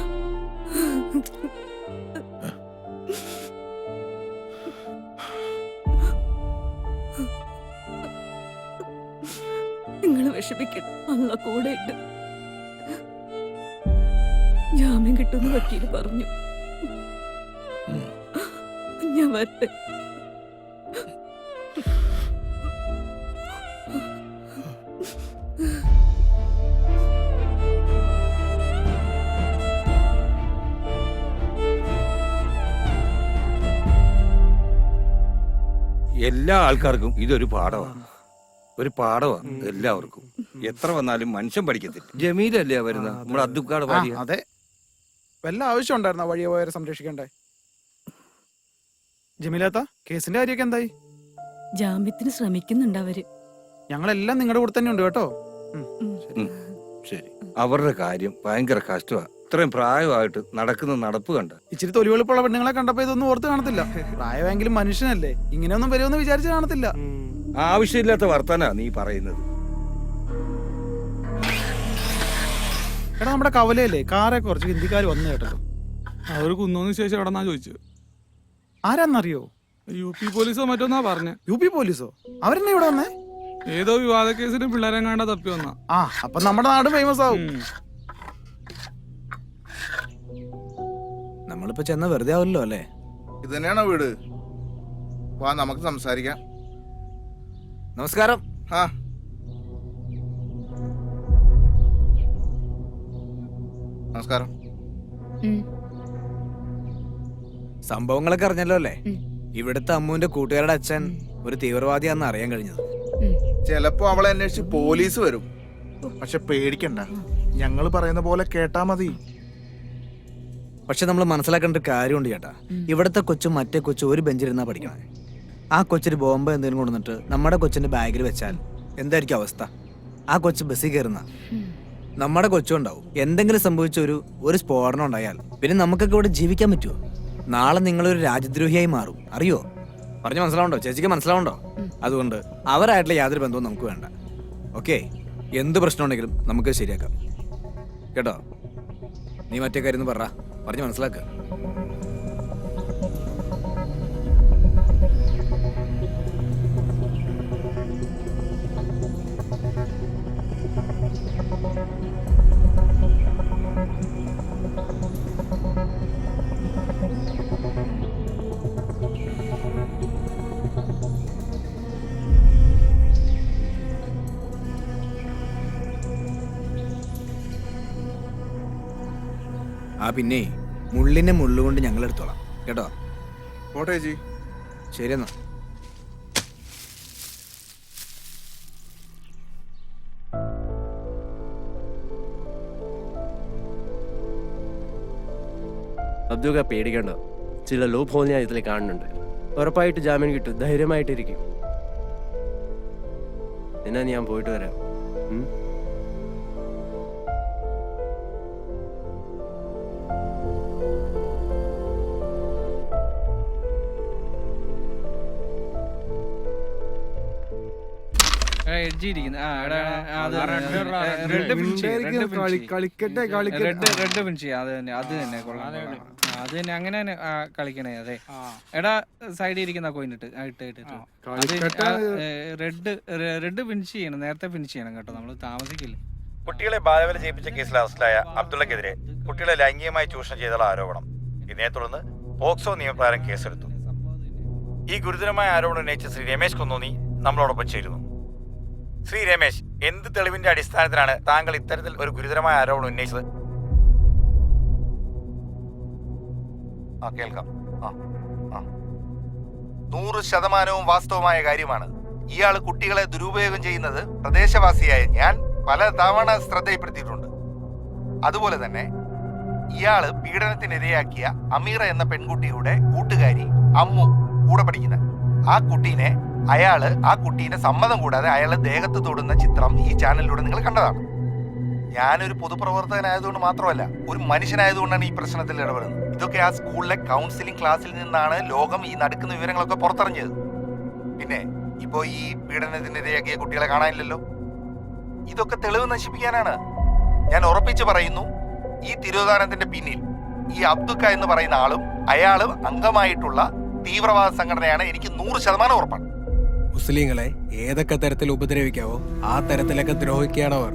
നിങ്ങൾ വിഷമിക്കണം, അള്ള കൂടെ ഉണ്ട്. ജാമ്യം കിട്ടുമെന്ന് വക്കീല് പറഞ്ഞു. ഞാൻ വരട്ടെ. എല്ലാ ആൾക്കാർക്കും ഇതൊരു പാഠമാണ്, ഒരു പാഠമാണ് എല്ലാവർക്കും. എത്ര വന്നാലും മനുഷ്യൻ പഠിക്കത്തില്ല. ജമീലല്ലേ വരുന്ന നമ്മുടെ അബ്ദുക്കാട് ഭാര്യ? അതെ, വല്ല ആവശ്യം ഉണ്ടായിരുന്ന വഴിയെ പോയവരെ സംരക്ഷിക്കണ്ടേ? ജമീലാത്ത, കേസിന്റെ കാര്യമൊക്കെ എന്തായി? ജാമ്യത്തിന് ശ്രമിക്കുന്നുണ്ട് അവര്. ഞങ്ങളെല്ലാം നിങ്ങളുടെ കൂടെ തന്നെ ഉണ്ട് കേട്ടോ. ശരി. അവരുടെ കാര്യം ഭയങ്കര കഷ്ടമാണ്. ഇത്രയും പ്രായമായിട്ട് നടക്കുന്ന നടപ്പ് കണ്ട. ഇച്ചിരി തൊലിവെളുപ്പുള്ള പെണ്ണുങ്ങളെ കണ്ടപ്പോ ഇതൊന്നും ഓർത്ത് കാണത്തില്ല. പ്രായമെങ്കിലും മനുഷ്യനല്ലേ, ഇങ്ങനെയൊന്നും വരുമെന്ന് വിചാരിച്ച് കാണത്തില്ല. ആവശ്യമില്ലാത്ത വർത്താനാ നീ പറയുന്നത്. എടാ, നമ്മുടെ കവലയല്ലേ കാറെ കുറച്ച് ഹിന്ദിക്കാർ വന്നു കേട്ടല്ലോ. അവർ കുന്നോന്ന് ശേഷം എവിടെന്നാ ചോദിച്ചത്. ആരാന്നറിയോ? UP പോലീസോ മറ്റോന്നാ പറഞ്ഞേ. UP പോലീസോ? അവരെന്നെ ഇവിടെ വന്നേ? ഏതോ വിവാദ കേസിന് പിള്ളേരെ കണ്ട തപ്പി വന്ന. അപ്പൊ നമ്മുടെ നാട് ഫേമസ് ആവും. നമ്മളിപ്പോ ചെന്ന വെറുതെ ആവില്ലല്ലോ അല്ലേ? ഇത് തന്നെയാണോ വീട്? വാ, നമുക്ക് സംസാരിക്കാം. നമസ്കാരം. ആ, നമസ്കാരം. സംഭവങ്ങളൊക്കെ അറിഞ്ഞല്ലോ അല്ലേ? ഇവിടുത്തെ അമ്മുവിന്റെ കൂട്ടുകാരുടെ അച്ഛൻ ഒരു തീവ്രവാദിയാണെന്ന് അറിയാൻ കഴിഞ്ഞത്. ചിലപ്പോ അവളെ അന്വേഷിച്ച് പോലീസ് വരും. പക്ഷെ പേടിക്കണ്ട, ഞങ്ങൾ പറയുന്ന പോലെ കേട്ടാ മതി. പക്ഷെ നമ്മൾ മനസ്സിലാക്കേണ്ട ഒരു കാര്യമുണ്ട് ചേട്ടാ. ഇവിടുത്തെ കൊച്ചും മറ്റേ കൊച്ചും ഒരു ബെഞ്ചിലിരുന്നാ പഠിക്കണേ. ആ കൊച്ചിന് ബോംബ് എന്തെങ്കിലും കൊണ്ടുവന്നിട്ട് നമ്മുടെ കൊച്ചിന്റെ ബാഗിൽ വെച്ചാൽ എന്തായിരിക്കും അവസ്ഥ? ആ കൊച്ചു ബസ്സിൽ കയറുന്ന നമ്മുടെ കൊച്ചും ഉണ്ടാവും. എന്തെങ്കിലും സംഭവിച്ച ഒരു സ്ഫോടനം ഉണ്ടായാൽ പിന്നെ നമുക്കൊക്കെ ഇവിടെ ജീവിക്കാൻ പറ്റുമോ? നാളെ നിങ്ങളൊരു രാജ്യദ്രോഹിയായി മാറും, അറിയോ? പറഞ്ഞ് മനസ്സിലാവുണ്ടോ? ചേച്ചിക്ക് മനസ്സിലാവുണ്ടോ? അതുകൊണ്ട് അവരായിട്ടുള്ള യാതൊരു ബന്ധവും നമുക്ക് വേണ്ട. ഓക്കെ, എന്ത് പ്രശ്നം ഉണ്ടെങ്കിലും നമുക്ക് ശരിയാക്കാം കേട്ടോ. നീ മറ്റേ കാര്യം പറഞ്ഞ് മനസ്സിലാക്കുക. പിന്നെ മുള്ളിനെ മുള്ളുകൊണ്ട് ഞങ്ങൾ എടുത്തോളാം കേട്ടോ. പോട്ടെ ചേച്ചി. ശരി എന്നാ. അബ്ദുക പേടിക്കണ്ട, ചില ലൂപ്പ് ഹോൾ ഞാൻ ഇതിൽ കാണുന്നുണ്ട്. ഉറപ്പായിട്ട് ജാമ്യം കിട്ടും, ധൈര്യമായിട്ടിരിക്കും. എന്നാ ഞാൻ പോയിട്ട് വരാം. കളിക്കട്ടെ റെഡ് ഫിനിഷ് ചെയ്യാം. അത് തന്നെ കൊള്ളാം. അത് തന്നെ അങ്ങനെ തന്നെ കളിക്കണേ. അതെ എടാ, സൈഡിൽ ഇരിക്കുന്ന കോയിൻ ഇട്ട് റെഡ് ഫിനിഷ് ചെയ്യണം, നേരത്തെ ഫിനിഷ് ചെയ്യണം കേട്ടോ, നമ്മൾ താമസിക്കില്ല. കുട്ടികളെ ബാലവേല ചെയ്യിപ്പിച്ച കേസിൽ അറസ്റ്റിലായ അബ്ദുള്ളക്കെതിരെ കുട്ടികളെ ലൈംഗികമായി ചൂഷണം ചെയ്തുള്ള ആരോപണം. ഇതിനെ തുടർന്ന് പോക്സോ നിയമപ്രകാരം കേസെടുത്തു. ഈ ഗുരുതരമായ ആരോപണം ഉന്നയിച്ച ശ്രീ രമേശ് കുന്നോന്നി നമ്മളോടൊപ്പം ചേരുന്നു. ശ്രീ രമേശ്, എന്ത് തെളിവിന്റെ അടിസ്ഥാനത്തിലാണ് താങ്കൾ ഇത്തരത്തിൽ ഒരു ഗുരുതരമായ ആരോപണം ഉന്നയിച്ചത്? കേൾക്കാം. 100% വാസ്തവമായ കാര്യമാണ്. ഇയാൾ കുട്ടികളെ ദുരുപയോഗം ചെയ്യുന്നത് പ്രദേശവാസിയായ ഞാൻ പല തവണ ശ്രദ്ധയിൽപ്പെടുത്തിയിട്ടുണ്ട്. അതുപോലെ തന്നെ ഇയാള് പീഡനത്തിനിരയാക്കിയ അമീറ എന്ന പെൺകുട്ടിയുടെ കൂട്ടുകാരി അമ്മു കൂടെ പഠിക്കുന്ന ആ കുട്ടീനെ സമ്മതം കൂടാതെ അയാളെ ദേഹത്ത് തൊടുന്ന ചിത്രം ഈ ചാനലിലൂടെ നിങ്ങൾ കണ്ടതാണ്. ഞാനൊരു പൊതുപ്രവർത്തകനായതുകൊണ്ട് മാത്രമല്ല, ഒരു മനുഷ്യനായതുകൊണ്ടാണ് ഈ പ്രശ്നത്തിൽ ഇടപെടുന്നത്. ഇതൊക്കെ ആ സ്കൂളിലെ കൗൺസിലിംഗ് ക്ലാസ്സിൽ നിന്നാണ് ലോകം ഈ നടക്കുന്ന വിവരങ്ങളൊക്കെ പുറത്തറിഞ്ഞത്. പിന്നെ ഇപ്പോ ഈ പീഡനത്തിനിരയാക്കിയ കുട്ടികളെ കാണാനില്ലല്ലോ. ഇതൊക്കെ തെളിവ് നശിപ്പിക്കാനാണ്. ഞാൻ ഉറപ്പിച്ചു പറയുന്നു, ഈ തിരോധാനത്തിന്റെ പിന്നിൽ ഈ അബ്ദുക്ക എന്ന് പറയുന്ന ആളും അയാളും അംഗമായിട്ടുള്ള തീവ്രവാദ സംഘടനയാണ്. എനിക്ക് 100% ഉറപ്പാണ്. മുസ്ലിങ്ങളെ ഏതൊക്കെ തരത്തിൽ ഉപദ്രവിക്കാവോ ആ തരത്തിലൊക്കെ ദ്രോഹിക്കുകയാണ് അവർ.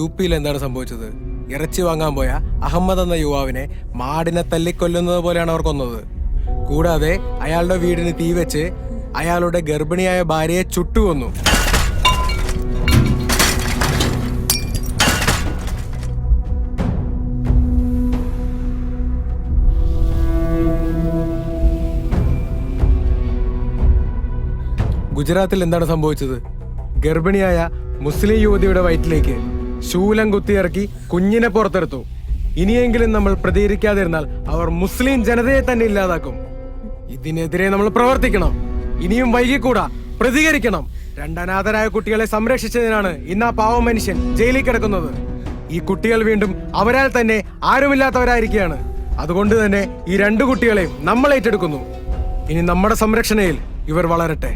UP-യിൽ എന്താണ് സംഭവിച്ചത്? ഇറച്ചി വാങ്ങാൻ പോയ അഹമ്മദ് എന്ന യുവാവിനെ മാടിനെ തല്ലിക്കൊല്ലുന്നത് പോലെയാണ് അവർ കൊന്നത്. കൂടാതെ അയാളുടെ വീടിന് തീ വെച്ച് അയാളുടെ ഗർഭിണിയായ ഭാര്യയെ ചുട്ടുകൊന്നു. ഗുജറാത്തിൽ എന്താണ് സംഭവിച്ചത്? ഗർഭിണിയായ മുസ്ലിം യുവതിയുടെ വയറ്റിലേക്ക് ശൂലം കുത്തിയിറക്കി കുഞ്ഞിനെ പുറത്തെടുത്തു. ഇനിയെങ്കിലും നമ്മൾ പ്രതികരിക്കാതിരുന്നാൽ അവർ മുസ്ലിം ജനതയെ തന്നെ ഇല്ലാതാക്കും. ഇതിനെതിരെ നമ്മൾ പ്രവർത്തിക്കണം. ഇനിയും വൈകിക്കൂടാ, പ്രതികരിക്കണം. 2 അനാഥരായ കുട്ടികളെ സംരക്ഷിച്ചതിനാണ് ഇന്ന് ആ പാവം മനുഷ്യൻ ജയിലിൽ കിടക്കുന്നത്. ഈ കുട്ടികൾ വീണ്ടും അവരാൽ തന്നെ ആരുമില്ലാത്തവരായിരിക്കുകയാണ്. അതുകൊണ്ട് തന്നെ ഈ 2 കുട്ടികളെയും നമ്മൾ ഏറ്റെടുക്കുന്നു. ഇനി നമ്മുടെ സംരക്ഷണയിൽ ഇവർ വളരട്ടെ.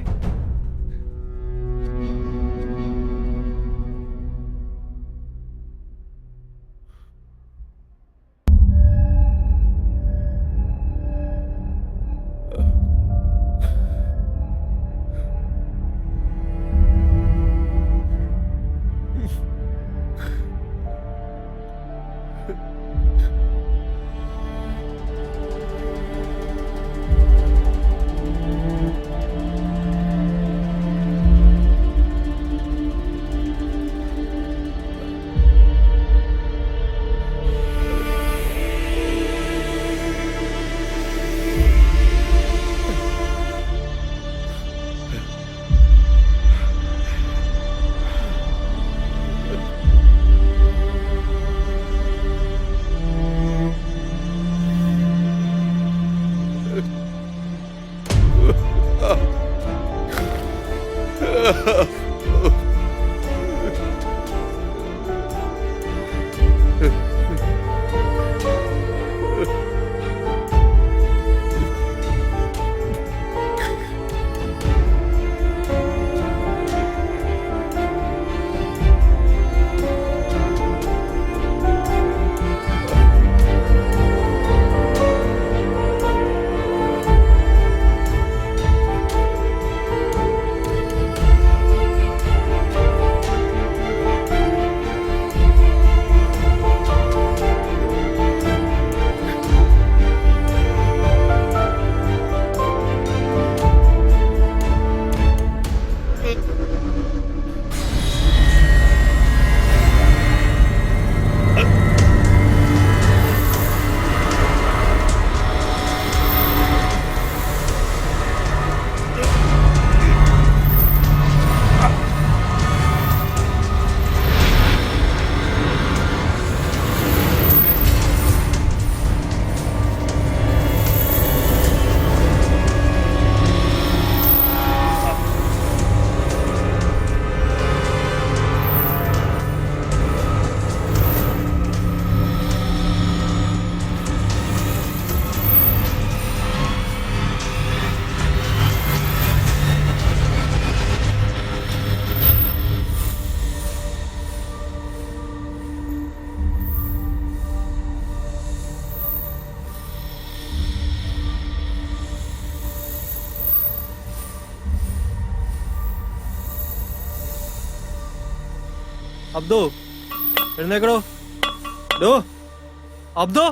അബ്ദു എഴുന്നേക്കടോ. ഡോ അബ്ദു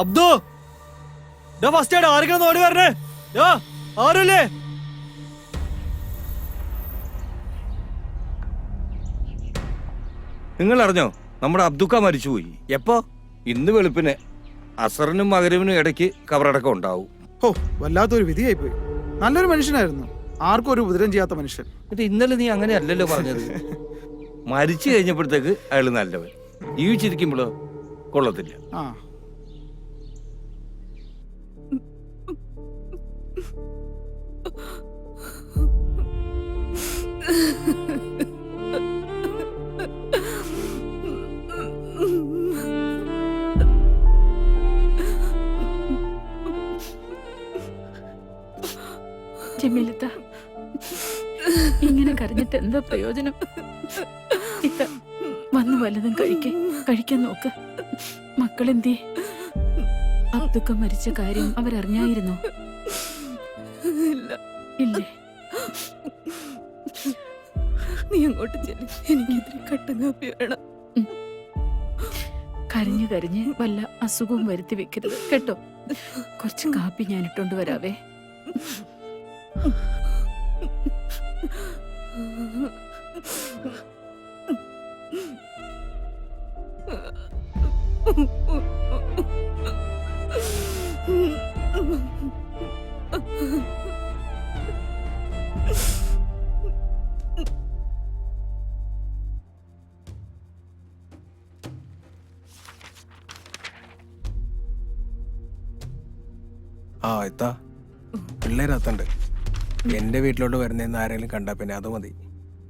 അബ്ദു ഡോ ഫസ്റ്റ് ആയിട്ട് ആരെങ്കിലും ഓടി വരണേ. ഡോ ആരുല്ലേ? നിങ്ങൾ അറിഞ്ഞോ നമ്മുടെ അബ്ദുക്ക മരിച്ചുപോയി? എപ്പോ? ഇന്ന് വെളുപ്പിന് അസറിനും മകരവിനും ഇടയ്ക്ക് കബറടക്കം ഉണ്ടാവും. ഓ വല്ലാത്തൊരു വിധിയായി പോയി. നല്ലൊരു മനുഷ്യനായിരുന്നു, ആർക്കും ഒരു ഉപദ്രവം ചെയ്യാത്ത മനുഷ്യൻ. എന്നിട്ട് ഇന്നലെ നീ അങ്ങനെ അല്ലല്ലോ പറഞ്ഞത്. മരിച്ചു കഴിഞ്ഞപ്പോഴത്തേക്ക് അയാൾ നല്ലവൻ, ജീവിച്ചിരിക്കുമ്പോഴോ കൊള്ളത്തില്ല. ആ ജമീലത്ത, ഇങ്ങനെ കരഞ്ഞിട്ട് എന്താ പ്രയോജനം? ഇത്ത വന്ന് വല്ലതും കഴിക്കാൻ നോക്ക്. മക്കളെന്തേ? അബ്ദുക്ക മരിച്ച കാര്യം അവരറിഞ്ഞായിരുന്നോ? ഇല്ലേ? നീ അങ്ങോട്ട് ചെല്ലി, എനിക്കിതിരി കട്ടൻ കാപ്പി വേണം. കരഞ്ഞു കരഞ്ഞ് വല്ല അസുഖവും വരുത്തി വെക്കരുത് കേട്ടോ. കുറച്ച് കാപ്പി ഞാൻ ഇട്ടോണ്ട് വരാവേ. ആ എത്താ പിള്ളേരത്തുണ്ട്. എന്റെ വീട്ടിലോട്ട് വരുന്നതെന്ന് ആരെങ്കിലും കണ്ടാ പിന്നെ അത് മതി.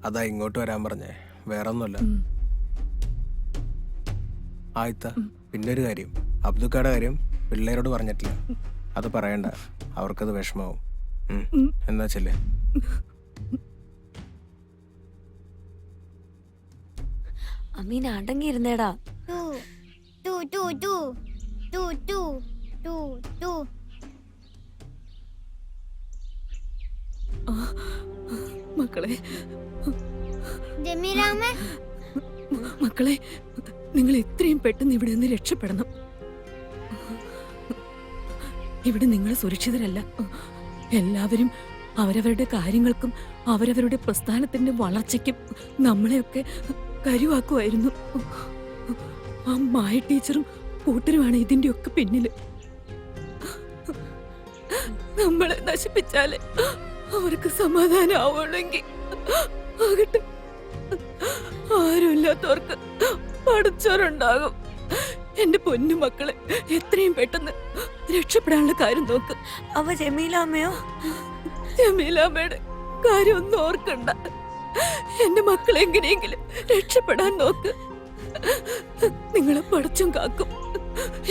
അതാ ഇങ്ങോട്ട് വരാൻ പറഞ്ഞേ, വേറെ ഒന്നുമല്ല. ആയിത്ത പിന്നെ ഒരു കാര്യം, അബ്ദുക്കയുടെ കാര്യം പിള്ളേരോട് പറഞ്ഞിട്ടില്ല. അത് പറയണ്ട, അവർക്കത് വിഷമാവും. എന്നാ ചെല്ലേ. അമീൻ അടങ്ങിയിരുന്നേടാ. മക്കളെ ജമീലാമ്മേ, മക്കളെ നിങ്ങൾ എത്രയും പെട്ടെന്ന് ഇവിടെ നിന്ന് രക്ഷപ്പെടണം. ഇവിടെ നിങ്ങൾ സുരക്ഷിതരല്ല. എല്ലാവരും അവരവരുടെ കാര്യങ്ങൾക്കും അവരവരുടെ പ്രസ്ഥാനത്തിന്റെ വളർച്ചയ്ക്കും നമ്മളെയൊക്കെ കരുവാക്കുമായിരുന്നു. ആ മായ ടീച്ചറും കൂട്ടരുമാണ് ഇതിന്റെ ഒക്കെ പിന്നില്. നമ്മളെ നശിപ്പിച്ചാലേ അവർക്ക് സമാധാനം ആവുള്ളെങ്കിൽ ആകട്ടെ. ആരുമില്ലാത്തവർക്ക് പഠിച്ചവരുണ്ടാകും. എന്റെ പൊന്നു മക്കളെ എത്രയും പെട്ടെന്ന് രക്ഷപ്പെടാനുള്ള കാര്യം നോക്ക്. അവ ജമീലാമ്മയോ? ജമീലാമ്മയുടെ കാര്യം ഒന്നും ഓർക്കണ്ട. എന്റെ മക്കളെ എങ്ങനെയെങ്കിലും രക്ഷപ്പെടാൻ നോക്ക്. നിങ്ങളെ പഠിച്ചും കാക്കും.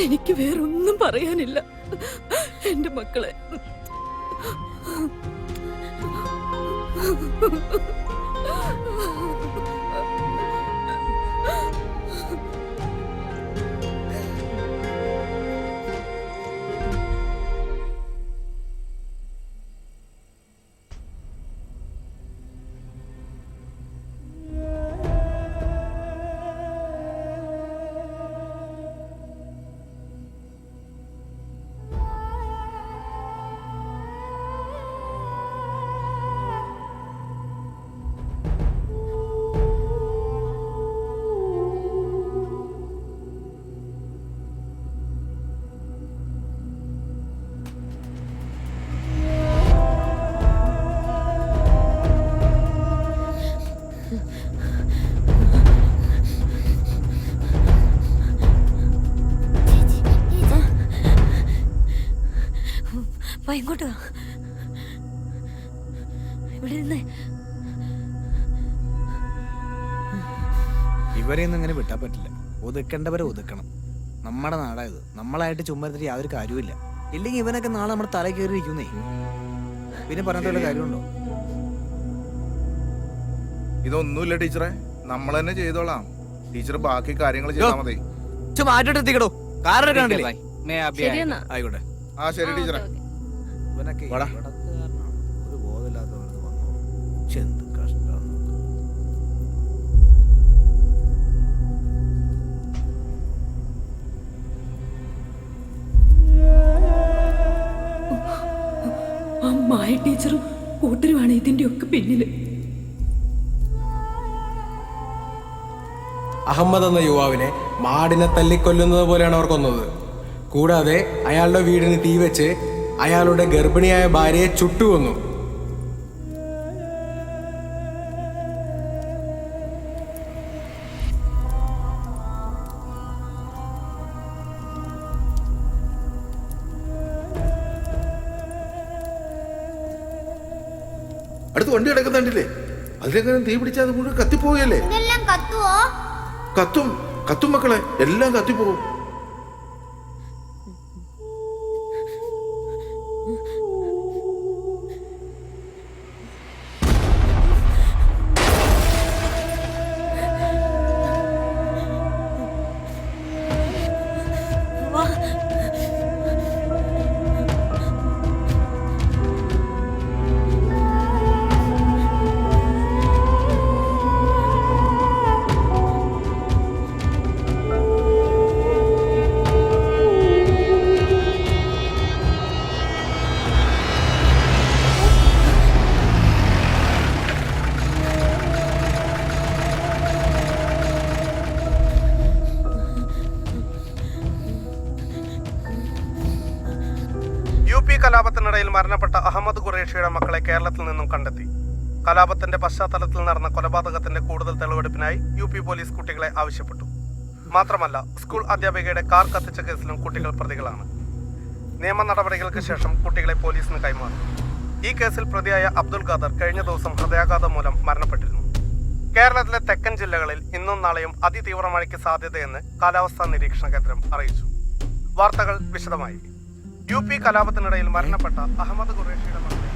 എനിക്ക് വേറൊന്നും പറയാനില്ല. എന്റെ മക്കളെ ഇങ്ങോട്ട് വാ. ഇവിടെ നിന്ന് ഇവരെയൊന്നും ഇങ്ങനെ വിട്ടാ പറ്റില്ല. ഒതുക്കേണ്ടവരെ ഒതുക്കണം. നമ്മുടെ നാടായത്. നമ്മളായിട്ട് ചുമ്മാ യാതൊരു കാര്യമില്ല. ഇല്ലെങ്കിൽ ഇവനൊക്കെ നാളെ നമ്മുടെ തല കയറിയിരിക്കുന്നേ. പിന്നെ പറഞ്ഞിട്ടുള്ള കാര്യമുണ്ടോ? ഇതൊന്നുമില്ല ടീച്ചറെ, നമ്മൾ തന്നെ ചെയ്തോളാം. ടീച്ചർ ബാക്കി കാര്യങ്ങൾ ചെയ്താൽ മതി. മാറ്റിട്ട് എത്തിക്കടോ. കാറിനെ കണ്ടില്ലേ? ശരിയെന്നാ. ആയിക്കോട്ടെ. ആ ശരി ടീച്ചറെ. ഇവനൊക്കെ വാടാ. ഒരു ബോധമില്ലാത്തവർക്ക് വന്നോ. എന്ത് കഷ്ടം. ആ മായ ടീച്ചറും കൂട്ടരുമാണ് ഇതിന്റെ ഒക്കെ പിന്നില്. അഹമ്മദ് എന്ന യുവാവിനെ മാടിനെ തല്ലിക്കൊല്ലുന്നത് പോലെയാണ് അവർ കൊന്നത്. കൂടാതെ അയാളുടെ വീടിന് തീവെച്ച് അയാളുടെ ഗർഭിണിയായ ഭാര്യയെ ചുട്ടുകൊന്നു. അടുത്ത് വണ്ടി കിടക്കുന്നുണ്ടില്ലേ? അതിലെങ്ങനെ തീ പിടിച്ചാൽ അത് മുഴുവൻ കത്തിപ്പോവുകയല്ലേ? ഇതെല്ലാം കത്തുവോ? കത്തും കത്തും മക്കളെ, എല്ലാം കത്തിപ്പോവും. UP കലാപത്തിനിടയിൽ മരണപ്പെട്ട അഹമ്മദ് ഖുറേഷിയുടെ മക്കളെ കേരളത്തിൽ നിന്നും കണ്ടെത്തി. കലാപത്തിന്റെ പശ്ചാത്തലത്തിൽ നടന്ന കൊലപാതകത്തിന്റെ കൂടുതൽ തെളിവെടുപ്പിനായി UP പോലീസ് കുട്ടികളെ ആവശ്യപ്പെട്ടു. മാത്രമല്ല, സ്കൂൾ അധ്യാപികയുടെ കാർ കത്തിച്ച കേസിലും കുട്ടികൾ പ്രതികളാണ്. നിയമ നടപടികൾക്ക് ശേഷം കുട്ടികളെ പോലീസിന് കൈമാറി. ഈ കേസിൽ പ്രതിയായ അബ്ദുൽ ഖാദർ കഴിഞ്ഞ ദിവസം ഹൃദയാഘാതം മൂലം മരണപ്പെട്ടിരുന്നു. കേരളത്തിലെ തെക്കൻ ജില്ലകളിൽ ഇന്നും നാളെയും അതിതീവ്ര മഴയ്ക്ക് സാധ്യതയെന്ന് കാലാവസ്ഥാ നിരീക്ഷണ കേന്ദ്രം അറിയിച്ചു. വാർത്തകൾ വിശദമായി. UP കലാപത്തിനിടയിൽ മരണപ്പെട്ട അഹമ്മദ് ഖുറേഷിയുടെ മക്കളെ